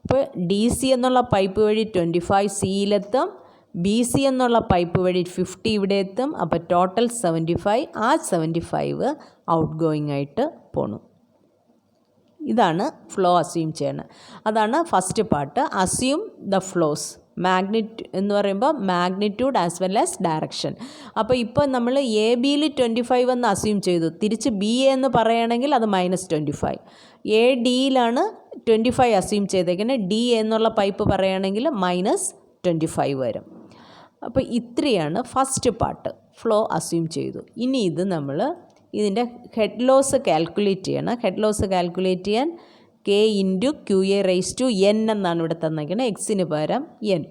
അപ്പോൾ DC എന്നുള്ള പൈപ്പ് വഴി 25 Cയിലെത്തും, BC എന്നുള്ള പൈപ്പ് വഴി 50 ഇവിടെ എത്തും. അപ്പോൾ ടോട്ടൽ 75. ആ 75 ഔട്ട് ഗോയിങ് ആയിട്ട് പോണു. ഇതാണ് ഫ്ലോ അസ്യൂം ചെയ്യണം. അതാണ് first part. Assume the flows. എന്ന് പറയുമ്പോൾ magnitude as well as direction. അപ്പോൾ ഇപ്പോൾ നമ്മൾ ABയിൽ 25 എന്ന് അസ്യൂം ചെയ്തു. തിരിച്ച് BA എന്ന് പറയുകയാണെങ്കിൽ അത് -25. ADയിലാണ് 25 അസ്യൂം ചെയ്തേക്കുന്നത്. D എന്നുള്ള പൈപ്പ് പറയുകയാണെങ്കിൽ -25 വരും. അപ്പോൾ ഇത്രയാണ് ഫസ്റ്റ് പാർട്ട്. ഫ്ലോ അസ്യൂം ചെയ്തു. ഇനി ഇത് നമ്മൾ ഇതിൻ്റെ ഹെഡ് ലോസ് കാൽക്കുലേറ്റ് ചെയ്യണം. ഹെഡ് ലോസ് കാൽക്കുലേറ്റ് ചെയ്യാൻ K × QA⁻n എന്നാണ് ഇവിടെ തന്നിരിക്കുന്നത്, എക്സിന് പകരം n.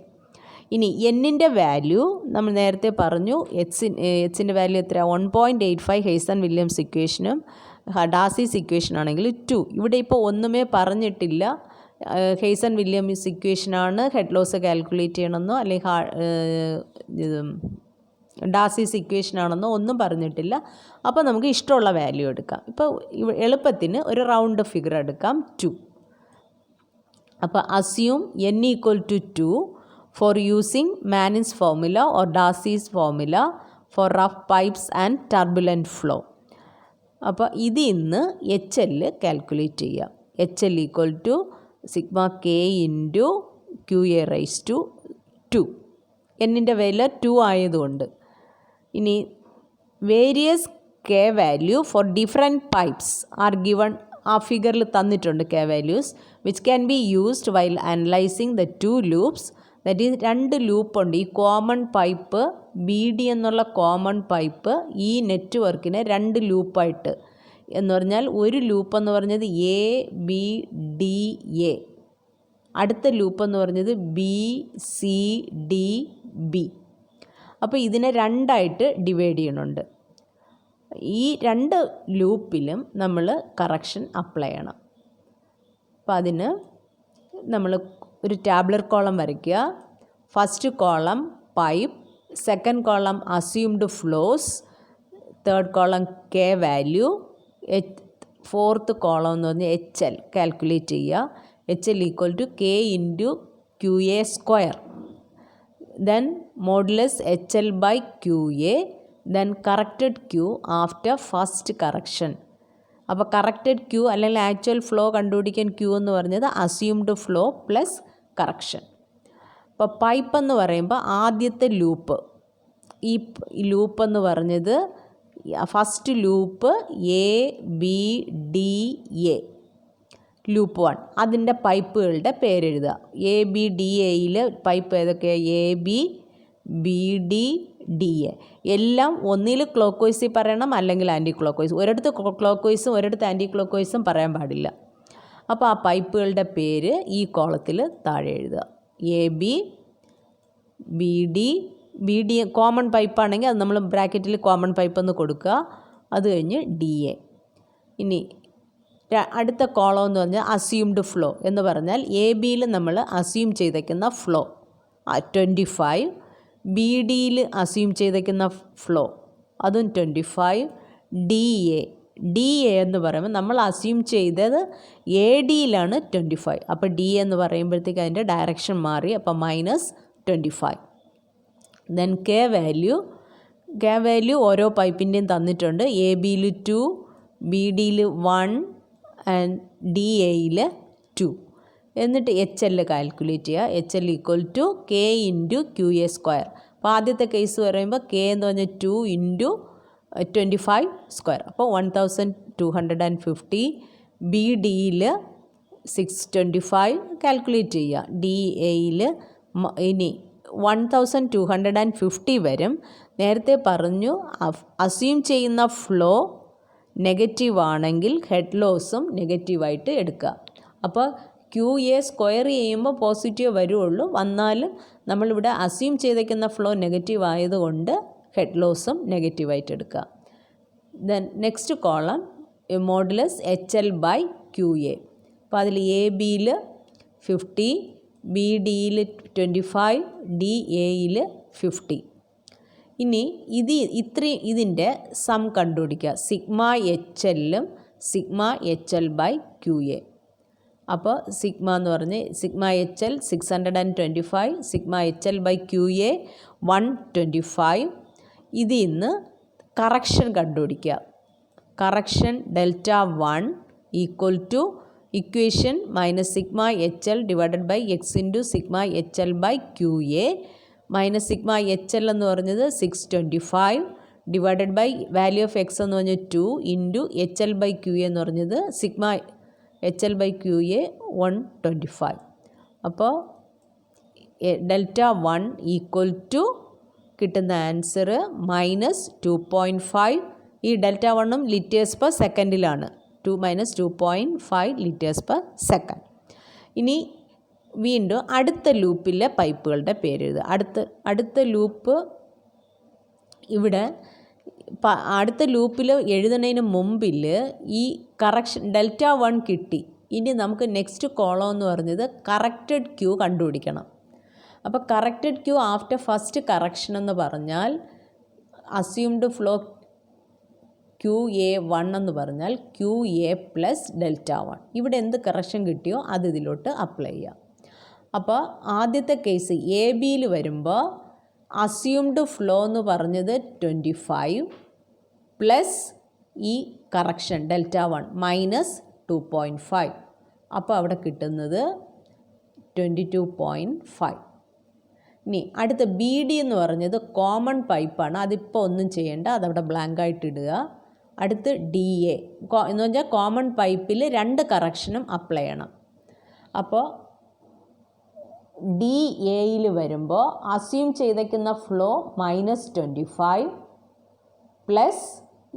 ഇനി എന്നിൻ്റെ വാല്യൂ നമ്മൾ നേരത്തെ പറഞ്ഞു, എച്ചിൻ്റെ വാല്യൂ എത്ര? 1.85 ഹെയ്സൺ വില്യംസ് ഇക്വേഷനും ഡാസീസ് ഇക്വേഷൻ ആണെങ്കിൽ 2. ഇവിടെ ഇപ്പോൾ ഒന്നുമേ പറഞ്ഞിട്ടില്ല. ഹെയ്സൺ വില്യംസ് ഇക്വേഷനാണ് ഹെഡ് ലോസ് കാൽക്കുലേറ്റ് ചെയ്യണമെന്നോ അല്ലെങ്കിൽ ഡാസീസ് ഇക്വേഷനാണെന്നോ ഒന്നും പറഞ്ഞിട്ടില്ല. അപ്പോൾ നമുക്ക് ഇഷ്ടമുള്ള വാല്യൂ എടുക്കാം. ഇപ്പോൾ എളുപ്പത്തിന് ഒരു റൗണ്ട് ഫിഗർ എടുക്കാം, 2. അപ്പോൾ assume n = 2 for using Manning's formula or Darcy's formula for rough pipes and turbulent flow. അപ്പോൾ ഇതിൽ നിന്ന് HL കാൽക്കുലേറ്റ് ചെയ്യാം. HL = σK × QA⁻². എന്നിൻ്റെ വില 2 ആയതുകൊണ്ട്. ഇനി various K value for different pipes are given. ആ ഫിഗറിൽ തന്നിട്ടുണ്ട് K values which can be used while analysing the 2 loops. That is 2 ലൂപ്പുണ്ട്. ഈ കോമൺ പൈപ്പ് BD എന്നുള്ള കോമൺ പൈപ്പ് ഈ നെറ്റ്വർക്കിനെ 2 ലൂപ്പായിട്ട് എന്ന് പറഞ്ഞാൽ ഒരു ലൂപ്പ് എന്ന് പറഞ്ഞത് ABDA, അടുത്ത ലൂപ്പ് എന്ന് പറഞ്ഞത് BCDB. അപ്പോൾ ഇതിനെ 2ആയിട്ട് ഡിവൈഡ് ചെയ്യണുണ്ട്. ഈ 2 ലൂപ്പിലും നമ്മൾ കറക്ഷൻ അപ്ലൈ ചെയ്യണം. അപ്പോൾ അതിന് നമ്മൾ ഒരു ടാബ്ലർ കോളം വരയ്ക്കുക. First column pipe, second column assumed flows, third column K value, fourth column എന്ന് പറഞ്ഞാൽ HL കാൽക്കുലേറ്റ് ചെയ്യുക. HL = K × QA². then modulus HL/QA, then corrected Q after first correction. അപ്പോൾ കറക്റ്റഡ് Q അല്ലെങ്കിൽ ആക്ച്വൽ ഫ്ലോ കണ്ടുപിടിക്കാൻ Q എന്ന് പറഞ്ഞത് അസ്യൂംഡ് ഫ്ലോ പ്ലസ് കറക്ഷൻ. അപ്പോൾ പൈപ്പ് എന്ന് പറയുമ്പോൾ ആദ്യത്തെ ലൂപ്പ്, ഈ ലൂപ്പ് എന്ന് പറഞ്ഞത് ഫസ്റ്റ് ലൂപ്പ് ABDA ലൂപ്പ് 1. അതിൻ്റെ പൈപ്പുകളുടെ പേരെഴുതുക. ABDAയിൽ പൈപ്പ് ഏതൊക്കെയാണ്? ABBDDA. എല്ലാം ഒന്നിൽ ക്ലോക്ക് വൈസിൽ പറയണം, അല്ലെങ്കിൽ ആൻറ്റി ക്ലോക്ക് വൈസ്. ഒരിടത്ത് ക്ലോക്ക് വൈസും ഒരിടത്ത് ആൻറ്റി ക്ലോക്ക് വൈസും പറയാൻ പാടില്ല. അപ്പോൾ ആ പൈപ്പുകളുടെ പേര് ഈ കോളത്തിൽ താഴെ എഴുതുക. BD കോമൺ പൈപ്പാണെങ്കിൽ അത് നമ്മൾ ബ്രാക്കറ്റിൽ കോമൺ പൈപ്പ് എന്ന് കൊടുക്കുക. അത് കഴിഞ്ഞ് DA. ഇനി അടുത്ത കോളം എന്ന് പറഞ്ഞാൽ അസ്യൂംഡ് ഫ്ലോ എന്ന് പറഞ്ഞാൽ ABയിൽ നമ്മൾ അസ്യൂം ചെയ്തേക്കുന്ന ഫ്ലോ 25, BDയിൽ അസ്യൂം ചെയ്തേക്കുന്ന ഫ്ലോ അതും 25, DA എന്ന് പറയുമ്പോൾ നമ്മൾ അസ്യൂം ചെയ്തത് ADയിലാണ് 25. അപ്പോൾ DA എന്ന് പറയുമ്പോഴത്തേക്ക് അതിൻ്റെ ഡയറക്ഷൻ മാറി, അപ്പോൾ -25. ദെൻ K വാല്യൂ ഓരോ പൈപ്പിൻ്റെയും തന്നിട്ടുണ്ട്. ABയിൽ 2, BDയിൽ 1 ആൻഡ് DAയിൽ 2. എന്നിട്ട് HL കാൽക്കുലേറ്റ് ചെയ്യുക. HL = K × QA². അപ്പോൾ ആദ്യത്തെ കേസ് പറയുമ്പോൾ K എന്ന് പറഞ്ഞാൽ 2 × 25². അപ്പോൾ 1250. BDയിൽ 625 കാൽക്കുലേറ്റ് ചെയ്യുക. ഡി എയിൽ ഇനി 1250 വരും. നേരത്തെ പറഞ്ഞു അസ്യൂം ചെയ്യുന്ന ഫ്ലോ നെഗറ്റീവ് ആണെങ്കിൽ ഹെഡ് ലോസും നെഗറ്റീവായിട്ട് എടുക്കുക. അപ്പോൾ ക്യു എ സ്ക്വയർ ചെയ്യുമ്പോൾ പോസിറ്റീവ് വരുള്ളൂ, വന്നാലും നമ്മളിവിടെ അസ്യൂം ചെയ്തേക്കുന്ന ഫ്ലോ നെഗറ്റീവ് ആയതുകൊണ്ട് ഹെഡ് ലോസും നെഗറ്റീവായിട്ട് എടുക്കുക. Then next column modulus H L by Q A. അപ്പോൾ അതിൽ എ ബിയിൽ 50, ബി ഡിയിൽ 25, ഡി എയിൽ 50. ഇനി ഇതിൻ്റെ സം കണ്ടുപിടിക്കുക. സിഗ്മ എച്ച് എല്ലും sigma H L by Q A. അപ്പോൾ സിഗ്മ എന്ന് പറഞ്ഞ് sigma H L 625, sigma H L by Q A 125. ഇതിൽ നിന്ന് കറക്ഷൻ കണ്ടുപിടിക്കുക. Correction delta 1 equal to equation minus sigma H L divided by X into sigma H L by Q A minus sigma H L എന്ന് പറഞ്ഞത് 625 divided by value of X എന്ന് പറഞ്ഞത് 2 into H L by Q A എന്ന് പറഞ്ഞത് sigma H L by Q A 125. അപ്പോൾ ഡെൽറ്റ 1 ഈക്വൽ ടു കിട്ടുന്ന ആൻസർ മൈനസ് 2.5. ഈ ഡെൽറ്റ 1ഉം ലിറ്റേഴ്സ് പെർ സെക്കൻഡിലാണ്. 2 - 2.5 ലിറ്റേഴ്സ് പെർ സെക്കൻഡ്. ഇനി വീണ്ടും അടുത്ത ലൂപ്പിലെ പൈപ്പുകളുടെ പേര് എഴുതുക. അടുത്ത ലൂപ്പ് ഇവിടെ അടുത്ത ലൂപ്പിൽ എഴുതുന്നതിന് മുമ്പിൽ ഈ കറക്ഷൻ ഡെൽറ്റ 1 കിട്ടി. ഇനി നമുക്ക് നെക്സ്റ്റ് കോളം എന്ന് പറഞ്ഞത് കറക്റ്റഡ് ക്യൂ കണ്ടുപിടിക്കണം. അപ്പോൾ corrected Q after first correction എന്ന് പറഞ്ഞാൽ അസ്യൂംഡ് ഫ്ലോ ക്യൂ എ 1 എന്ന് പറഞ്ഞാൽ ക്യൂ എ പ്ലസ് ഡെൽറ്റ 1. ഇവിടെ എന്ത് കറക്ഷൻ കിട്ടിയോ അത് ഇതിലോട്ട് അപ്ലൈ ചെയ്യാം. അപ്പോൾ ആദ്യത്തെ കേസ് എ ബിയിൽ വരുമ്പോൾ അസ്യൂംഡ് ഫ്ലോ എന്ന് പറഞ്ഞത് 25 പ്ലസ് ഈ കറക്ഷൻ ഡെൽറ്റ 1 മൈനസ് 2.5. അപ്പോൾ അവിടെ കിട്ടുന്നത് 22.5. ഇനി അടുത്ത ബി ഡി എന്ന് പറഞ്ഞത് കോമൺ പൈപ്പാണ്. അതിപ്പോൾ ഒന്നും ചെയ്യേണ്ട, അതവിടെ ബ്ലാങ്കായിട്ട് ഇടുക. അടുത്ത് ഡി എ എന്ന് പറഞ്ഞാൽ കോമൺ പൈപ്പിൽ 2 കറക്ഷനും അപ്ലൈ ചെയ്യണം. അപ്പോൾ ഡി എയിൽ വരുമ്പോൾ അസ്യൂം ചെയ്തേക്കുന്ന ഫ്ലോ -25 പ്ലസ്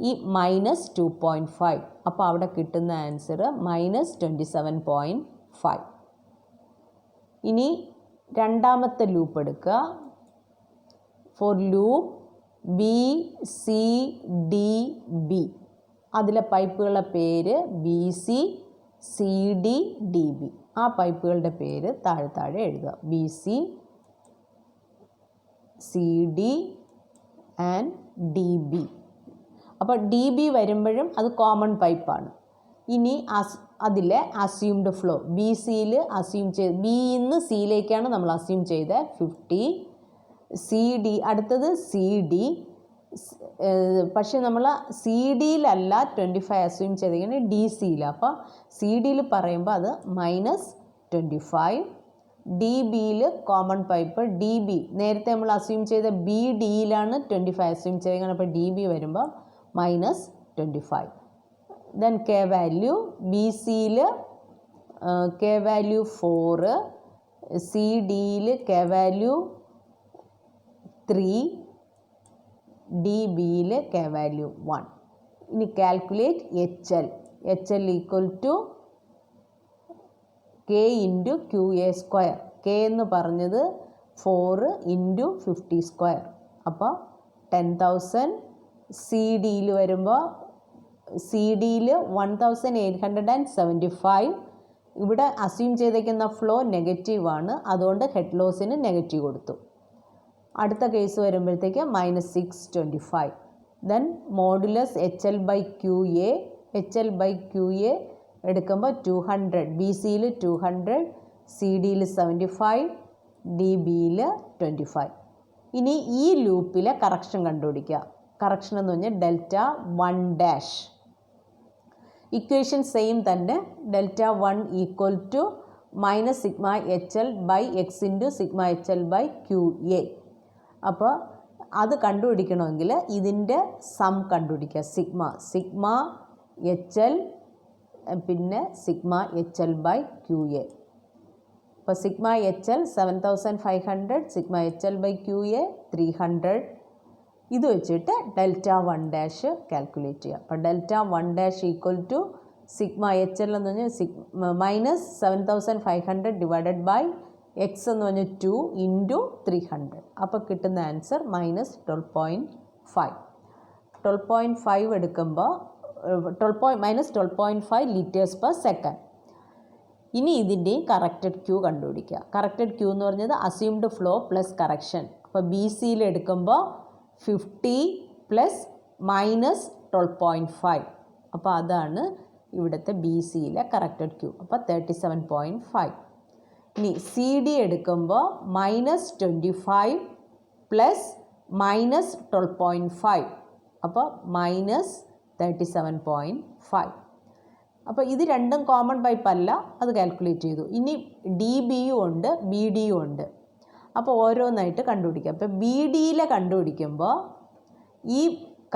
ഈ -2.5. അപ്പോൾ അവിടെ കിട്ടുന്ന ആൻസർ -27.5. ഇനി രണ്ടാമത്തെ ലൂപ്പ് എടുക്കുക. For loop B C D B. അതിലെ പൈപ്പുകളുടെ പേര് B C C D D B. ആ പൈപ്പുകളുടെ പേര് താഴെ എഴുതുക. B C C D and D B. അപ്പോൾ ഡി ബി വരുമ്പോഴും അത് കോമൺ പൈപ്പാണ്. ഇനി അതിലെ അസ്യൂംഡ് ഫ്ലോ ബി സിയിൽ അസ്യൂം ചെയ്ത് ബിന്ന് സിയിലേക്കാണ് നമ്മൾ അസ്യൂം ചെയ്ത 50. സി ഡി അടുത്തത് സി ഡി. പക്ഷേ നമ്മൾ സി ഡിയിലല്ല 25 അസ്യൂം ചെയ്തിരിക്കുന്നത്, ഡി സിയിലാണ്. അപ്പോൾ സി ഡിയിൽ പറയുമ്പോൾ അത് -25. ഡി ബിയിൽ കോമൺ പൈപ്പ് ഡി ബി നേരത്തെ നമ്മൾ അസ്യൂം ചെയ്ത ബി ഡിയിലാണ് 25 അസ്യൂം ചെയ്തിരിക്കുന്നത്. അപ്പോൾ ഡി ബി വരുമ്പോൾ -25. ദെൻ കെ വാല്യൂ ബി സിയിൽ കെ വാല്യൂ 4, സി ഡിയിൽ കെ വാല്യൂ 3, ഡി ബിയിൽ കെ വാല്യൂ 1. ഇനി calculate H L. H L equal to K into Q A square. K എന്ന് പറഞ്ഞത് 4 ഇൻറ്റു 50 സ്ക്വയർ. അപ്പോൾ 10,000. സി ഡിയിൽ വരുമ്പോൾ സി ഡിയിൽ 1875. ഇവിടെ അസ്യൂം ചെയ്തേക്കുന്ന ഫ്ലോ നെഗറ്റീവാണ്, അതുകൊണ്ട് ഹെഡ് ലോസിന് നെഗറ്റീവ് കൊടുത്തു. അടുത്ത കേസ് വരുമ്പോഴത്തേക്ക് -625. Then modulus H L by Q A. H L by Q A എടുക്കുമ്പോൾ 200. ബി സിയിൽ 200, സി ഡിയിൽ 75, ഡി ബിയിൽ 25. ഇനി ഈ ലൂപ്പിലെ കറക്ഷൻ കണ്ടുപിടിക്കുക. കറക്ഷൻ എന്ന് പറഞ്ഞാൽ ഡെൽറ്റ 1 ഇക്വേഷൻ സെയിം തന്നെ. Delta 1 equal to -sigma H L by X into sigma H L by Q A. അപ്പോൾ അത് കണ്ടുപിടിക്കണമെങ്കിൽ ഇതിൻ്റെ സം കണ്ടുപിടിക്കുക. സിഗ്മ എച്ച് എൽ പിന്നെ sigma H L by Q A. അപ്പോൾ sigma H L 7500, sigma H L by Q A 300. ഇത് വെച്ചിട്ട് ഡെൽറ്റ 1 കാൽക്കുലേറ്റ് ചെയ്യുക. അപ്പോൾ delta 1 equal to sigma H L എന്ന് പറഞ്ഞാൽ മൈനസ് 7500 ഡിവൈഡഡ് ബൈ എക്സ് എന്ന് പറഞ്ഞാൽ 2 ഇൻറ്റു 300. അപ്പോൾ കിട്ടുന്ന ആൻസർ മൈനസ് 12.5. 12.5 എടുക്കുമ്പോൾ മൈനസ് 12.5 ലിറ്റേഴ്സ് പെർ സെക്കൻഡ്. ഇനി ഇതിൻ്റെയും കറക്റ്റഡ് ക്യൂ കണ്ടുപിടിക്കുക. കറക്റ്റഡ് ക്യൂ എന്ന് പറഞ്ഞത് അസ്യൂംഡ് ഫ്ലോ പ്ലസ് കറക്ഷൻ. അപ്പോൾ ബി സിയിൽ എടുക്കുമ്പോൾ 50 പ്ലസ് മൈനസ് 12.5. അപ്പോൾ അതാണ് ഇവിടുത്തെ ബി സിയിലെ കറക്റ്റഡ് ക്യൂ. അപ്പോൾ 37.5. ഇനി സി ഡി എടുക്കുമ്പോൾ മൈനസ് 25 പ്ലസ് മൈനസ് 12.5. അപ്പോൾ മൈനസ് 37.5. അപ്പോൾ ഇത് രണ്ടും കോമൺ പൈപ്പ് അല്ല, അത് കാൽക്കുലേറ്റ് ചെയ്തു. ഇനി ഡി ബിയും ഉണ്ട് ബി ഡിയും ഉണ്ട്. അപ്പോൾ ഓരോന്നായിട്ട് കണ്ടുപിടിക്കാം. അപ്പോൾ ബി ഡിയിലെ കണ്ടുപിടിക്കുമ്പോൾ ഈ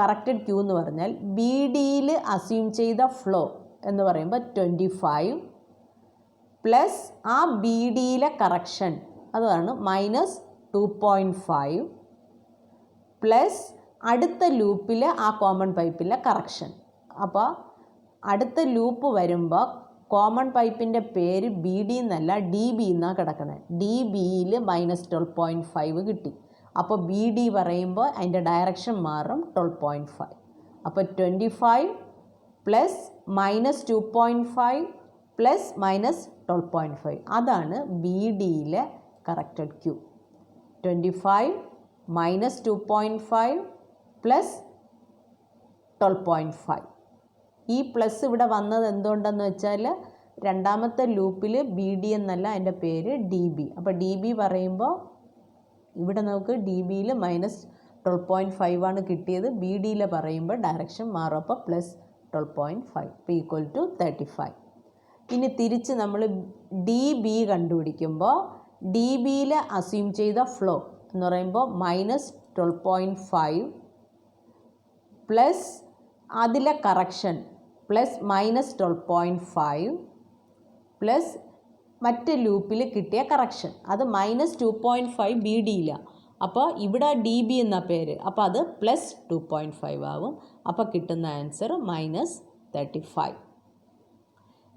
കറക്റ്റഡ് ക്യൂ എന്ന് പറഞ്ഞാൽ ബി ഡിയിൽ അസ്യൂം ചെയ്ത ഫ്ലോ എന്ന് പറയുമ്പോൾ 25 പ്ലസ് ആ ബി ഡിയിലെ കറക്ഷൻ അതാണ് മൈനസ് 2.5 പ്ലസ് അടുത്ത ലൂപ്പിൽ ആ കോമൺ പൈപ്പിലെ കറക്ഷൻ. അപ്പോൾ അടുത്ത ലൂപ്പ് വരുമ്പോൾ കോമൺ പൈപ്പിൻ്റെ പേര് ബി ഡി എന്നല്ല ഡി ബി എന്നാണ് കിടക്കുന്നത്. ഡി ബിയിൽ മൈനസ് 12.5 കിട്ടി. അപ്പോൾ ബി ഡി പറയുമ്പോൾ അതിൻ്റെ ഡയറക്ഷൻ മാറും 12.5. അപ്പോൾ 25 പ്ലസ് മൈനസ് 2.5 പ്ലസ് മൈനസ് 12.5 അതാണ് ബി ഡിയിലെ കറക്റ്റഡ് ക്യൂ. 25 minus 2.5 plus 12.5. ഈ പ്ലസ് ഇവിടെ വന്നത് എന്തുകൊണ്ടെന്ന് വെച്ചാൽ രണ്ടാമത്തെ ലൂപ്പിൽ ബി ഡി എന്നല്ല അതിൻ്റെ പേര് ഡി ബി. അപ്പോൾ ഡി ബി പറയുമ്പോൾ ഇവിടെ നമുക്ക് ഡി ബിയിൽ മൈനസ് 12.5 ആണ് കിട്ടിയത്. ബി ഡിയിൽ പറയുമ്പോൾ ഡയറക്ഷൻ മാറും. അപ്പോൾ പ്ലസ് 12.5 ഇപ്പോൾ ഈക്വൽ ടു 35. ഇനി തിരിച്ച് നമ്മൾ ഡി ബി കണ്ടുപിടിക്കുമ്പോൾ ഡി ബിയിൽ അസ്യൂം ചെയ്ത ഫ്ലോ എന്ന് പറയുമ്പോൾ മൈനസ് 12.5 പ്ലസ് അതിലെ കറക്ഷൻ പ്ലസ് മൈനസ് 12.5 പ്ലസ് മറ്റ് ലൂപ്പിൽ കിട്ടിയ കറക്ഷൻ അത് മൈനസ് 2.5 ബി ഡിയിലാണ്. അപ്പോൾ ഇവിടെ ഡി ബി എന്ന പേര്, അപ്പോൾ അത് പ്ലസ് 2.5 ആവും. അപ്പോൾ കിട്ടുന്ന ആൻസർ മൈനസ് 35.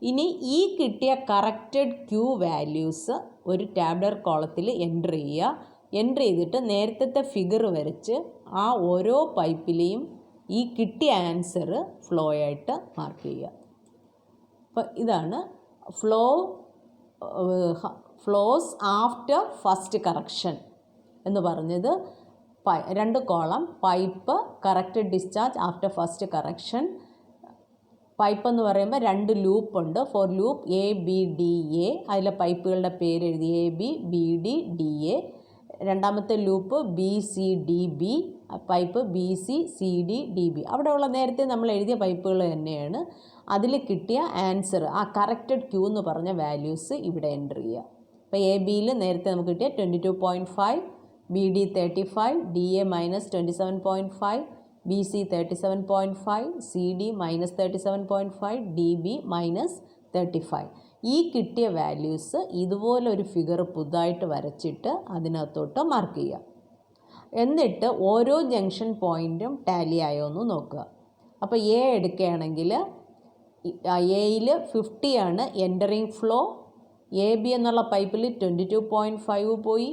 ഇനി ഈ കിട്ടിയ കറക്റ്റഡ് ക്യൂ വാല്യൂസ് ഒരു ടാബുലർ കോളത്തിൽ എൻ്റർ ചെയ്യുക. എൻ്റർ ചെയ്തിട്ട് നേരത്തെ ഫിഗർ വരച്ച് ആ ഓരോ പൈപ്പിലെയും ഈ കിട്ടിയ ആൻസർ ഫ്ലോ ആയിട്ട് മാർക്ക് ചെയ്യുക. അപ്പോൾ ഇതാണ് ഫ്ലോസ് ആഫ്റ്റർ ഫസ്റ്റ് കറക്ഷൻ എന്ന് പറഞ്ഞത്. 2 column pipe corrected discharge after first correction. Pipe എന്ന് പറയുമ്പോൾ 2 ലൂപ്പുണ്ട്. For loop A B D A, അതിലെ പൈപ്പുകളുടെ പേര് എഴുതി A B B D D A. രണ്ടാമത്തെ loop B C D B, pipe B C C D D B. അവിടെയുള്ള നേരത്തെ നമ്മൾ എഴുതിയ പൈപ്പുകൾ തന്നെയാണ്. അതിൽ കിട്ടിയ ആൻസർ ആ കറക്റ്റഡ് ക്യൂ എന്ന് പറഞ്ഞ വാല്യൂസ് ഇവിടെ എൻ്റർ ചെയ്യുക. അപ്പോൾ എ ബിയിൽ നേരത്തെ നമുക്ക് കിട്ടിയ 22.5, B D 35, D A minus 27.5, B C 37.5, C D minus 37.5, D B minus 35. ഈ കിട്ടിയ വാല്യൂസ് ഇതുപോലെ ഒരു ഫിഗർ പുതുതായിട്ട് വരച്ചിട്ട് അതിനകത്തോട്ട് മാർക്ക് ചെയ്യുക. എന്നിട്ട് ഓരോ ജംഗ്ഷൻ പോയിൻറ്റും ടാലി ആയോ എന്ന് നോക്കുക. അപ്പോൾ എ എടുക്കുകയാണെങ്കിൽ എയിൽ 50 ആണ് എൻ്ററിങ് ഫ്ലോ. എ ബി എന്നുള്ള പൈപ്പിൽ 22.5 പോയി.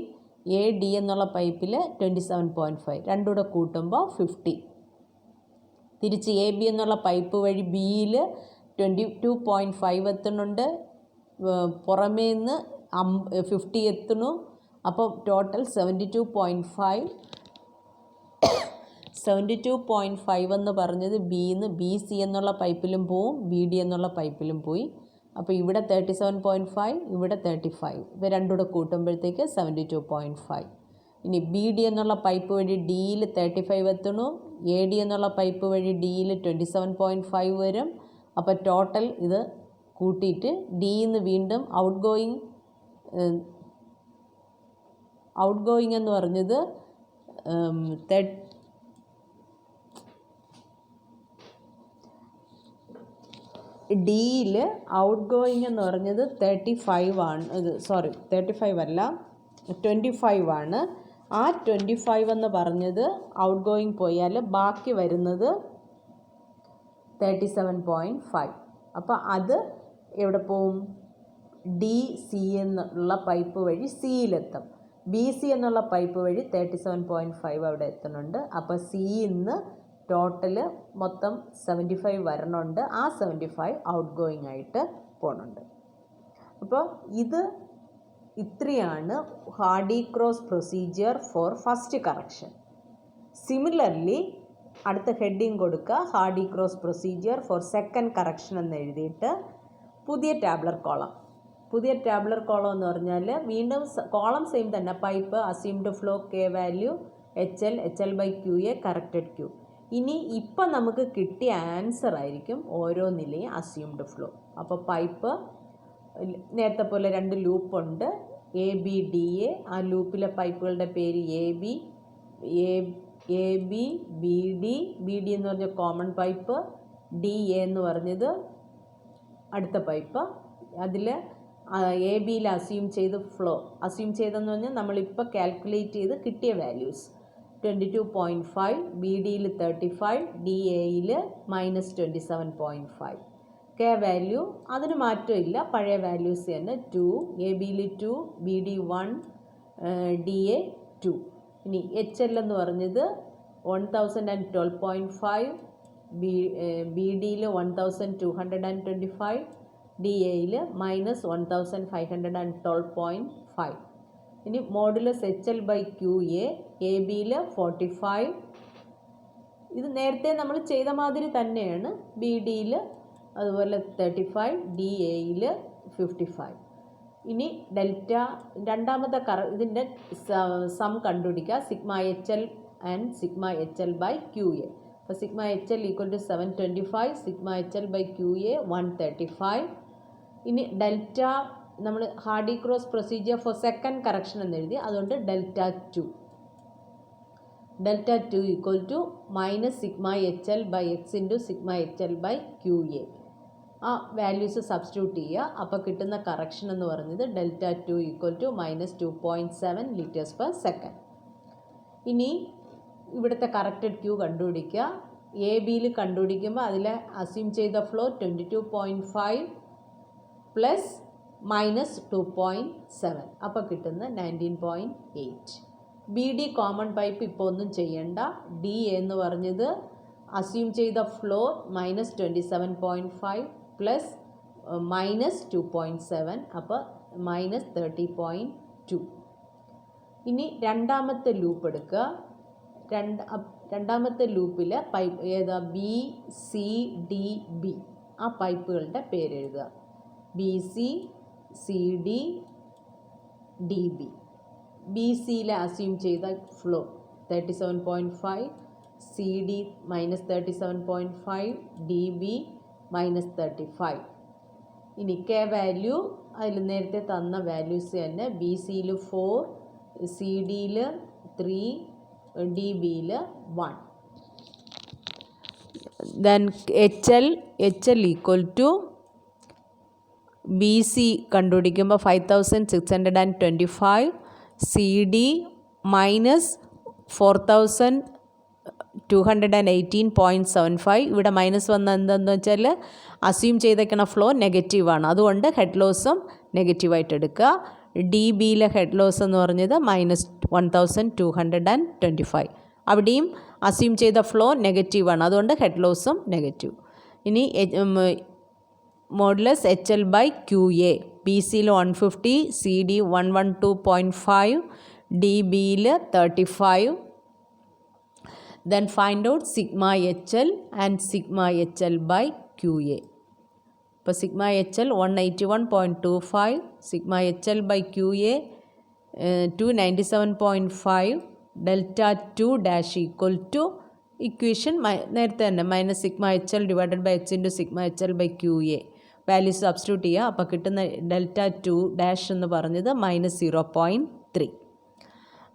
എ ഡി എന്നുള്ള പൈപ്പിൽ 27.5 രണ്ടും കൂടെ കൂട്ടുമ്പോൾ 50. തിരിച്ച് എ ബി എന്നുള്ള പൈപ്പ് വഴി ബിയിൽ 22.5 എത്തുന്നുണ്ട്. പുറമേ നിന്ന് 50 എത്തുന്നു. അപ്പോൾ ടോട്ടൽ 72.5 എന്ന് പറഞ്ഞത് ബിന്ന് ബി സി എന്നുള്ള പൈപ്പിലും പോവും, ബി ഡി എന്നുള്ള പൈപ്പിലും പോയി. അപ്പോൾ ഇവിടെ 37.5, ഇവിടെ 35. ഇവ രണ്ടും കൂടെ കൂട്ടുമ്പോഴത്തേക്ക് 72.5. ഇനി ബി ഡി എന്നുള്ള പൈപ്പ് വഴി ഡിയിൽ 35 എത്തുന്നു. എ ഡി എന്നുള്ള പൈപ്പ് വഴി ഡിയിൽ 27.5 വരും. അപ്പോൾ ടോട്ടൽ ഇത് കൂട്ടിയിട്ട് ഡിന്ന് വീണ്ടും ഔട്ട് ഗോയിങ് എന്ന് പറഞ്ഞത് 32.5 ഡിയിൽ ഔട്ട് ഗോയിങ് എന്ന് പറഞ്ഞത് 35 ആണ്. 35 അല്ല 25 ആണ്. ആ 25 എന്ന് പറഞ്ഞത് ഔട്ട് ഗോയിങ് പോയാൽ ബാക്കി വരുന്നത് 37.5. അപ്പോൾ അത് എവിടെ പോവും? ഡി സി എന്നുള്ള പൈപ്പ് വഴി സിയിലെത്തും. ബി സി എന്നുള്ള പൈപ്പ് വഴി 37.5 അവിടെ എത്തുന്നുണ്ട്. അപ്പോൾ സിയിൽ നിന്ന് ടോട്ടൽ മൊത്തം 75 വരണുണ്ട്. ആ 75 ഔട്ട് ഗോയിങ് ആയിട്ട് പോകുന്നുണ്ട്. അപ്പോൾ ഇത്രയാണ് Hardy Cross procedure for first correction. Similarly അടുത്ത ഹെഡിങ് കൊടുക്കുക, Hardy Cross procedure for second correction എന്ന് എഴുതിയിട്ട് പുതിയ ടാബ്ലർ കോളം. പുതിയ ടാബ്ലർ കോളം എന്ന് പറഞ്ഞാൽ വീണ്ടും കോളം സെയിം തന്നെ, pipe, assumed flow, K value, HL by QA, corrected Q. ഇനി ഇപ്പം നമുക്ക് കിട്ടിയ ആൻസർ ആയിരിക്കും ഓരോന്നിലെയും അസ്യൂംഡ് ഫ്ലോ. അപ്പോൾ പൈപ്പ് നേരത്തെ പോലെ 2 ലൂപ്പുണ്ട്, ABDA. ആ ലൂപ്പിലെ പൈപ്പുകളുടെ പേര് AB, BD എന്ന് പറഞ്ഞ കോമൺ പൈപ്പ്, DA എന്ന് പറഞ്ഞത് അടുത്ത പൈപ്പ്. അതിൽ ABയിൽ അസ്യൂം ചെയ്തെന്ന് പറഞ്ഞാൽ നമ്മളിപ്പോൾ കാൽക്കുലേറ്റ് ചെയ്ത് കിട്ടിയ വാല്യൂസ് 22.5, BDയിൽ 35, DAയിൽ -27.5. കെ വാല്യൂ അതിന് മാറ്റമില്ല, പഴയ വാല്യൂസ് തന്നെ. 2, ABയിൽ 2, BD 1, DA 2. ഇനി HL എന്ന് പറഞ്ഞത് 1012.5, BDയിൽ 1225, DAയിൽ -1512.5. ഇനി മോഡുലസ് HL ബൈ QA, ABയിൽ 45. ഇത് നേരത്തെ നമ്മൾ ചെയ്ത മാതിരി തന്നെയാണ്. BDയിൽ അതുപോലെ 35, DAയിൽ 55. ഇനി ഡെൽറ്റ രണ്ടാമത്തെ ഇതിൻ്റെ സം കണ്ടുപിടിക്കുക, sigma HL and sigma HL by QA. അപ്പോൾ sigma HL = 725, sigma HL by QA 135. ഇനി ഡെൽറ്റ നമ്മൾ Hardy Cross procedure for second correction എന്ന് എഴുതി, അതുകൊണ്ട് delta 2 = -sigma HL by X into sigma HL by QA. ആ വാല്യൂസ് സബ്സ്റ്റിറ്റ്യൂട്ട് ചെയ്യുക. അപ്പോൾ കിട്ടുന്ന കറക്ഷൻ എന്ന് പറയുന്നത് ഡെൽറ്റ 2 = -2.7 ലിറ്റേഴ്സ് പെർ സെക്കൻഡ്. ഇനി ഇവിടുത്തെ കറക്റ്റഡ് Q കണ്ടുപിടിക്കുക. ABയിൽ കണ്ടുപിടിക്കുമ്പോൾ അതിൽ അസ്യൂം ചെയ്ത ഫ്ലോ 22.5 പ്ലസ് -2.7, അപ്പോൾ കിട്ടുന്ന 19.8. BD കോമൺ പൈപ്പ് ഇപ്പോൾ ഒന്നും ചെയ്യണ്ട. DA എന്ന് പറഞ്ഞത് അസ്യൂം ചെയ്ത ഫ്ലോ -27.5 പ്ലസ് -2.7, അപ്പോൾ -30.2. ഇനി രണ്ടാമത്തെ ലൂപ്പ് എടുക്കുക. രണ്ടാമത്തെ ലൂപ്പിൽ പൈപ്പ് ഏതാ? BCDB. ആ പൈപ്പുകളുടെ പേരെഴുതുക. BC, CD, DB. BCയിൽ അസ്യൂം ചെയ്ത ഫ്ലോ 37.5, CD -37.5, DB -35. ഇനി കെ വാല്യൂ അതിൽ നേരത്തെ തന്ന വാല്യൂസ് തന്നെ. BCയിൽ 4, CDയിൽ 3, DBയിൽ 1. Then HL = BC കണ്ടുപിടിക്കുമ്പോൾ 5625, CD -4218.75. ഇവിടെ മൈനസ് വന്ന എന്താണെന്ന് വെച്ചാൽ അസ്യൂം ചെയ്തേക്കണ ഫ്ലോ നെഗറ്റീവാണ്, അതുകൊണ്ട് ഹെഡ് ലോസും നെഗറ്റീവായിട്ട് എടുക്കുക. DBയിലെ ഹെഡ് ലോസ് എന്ന് പറഞ്ഞത് -1225. അവിടെയും അസ്യൂം ചെയ്ത ഫ്ലോ നെഗറ്റീവാണ്, അതുകൊണ്ട് ഹെഡ് ലോസും നെഗറ്റീവ്. ഇനി മോഡുലസ് HL ബൈ QA. BCയിൽ 150, CD 112.5, DBയിൽ 35. Then find out sigma HL and sigma HL by QA. ഇപ്പോൾ sigma HL 181.25, sigma HL by QA 297.5, delta 2 dash equal to equation നേരത്തെ തന്നെ -sigma HL divided by H into sigma HL by QA. Values substitute ചെയ്യുക. അപ്പോൾ കിട്ടുന്ന ഡെൽറ്റ 2 ഡാഷ് എന്ന് പറഞ്ഞത് -0.3.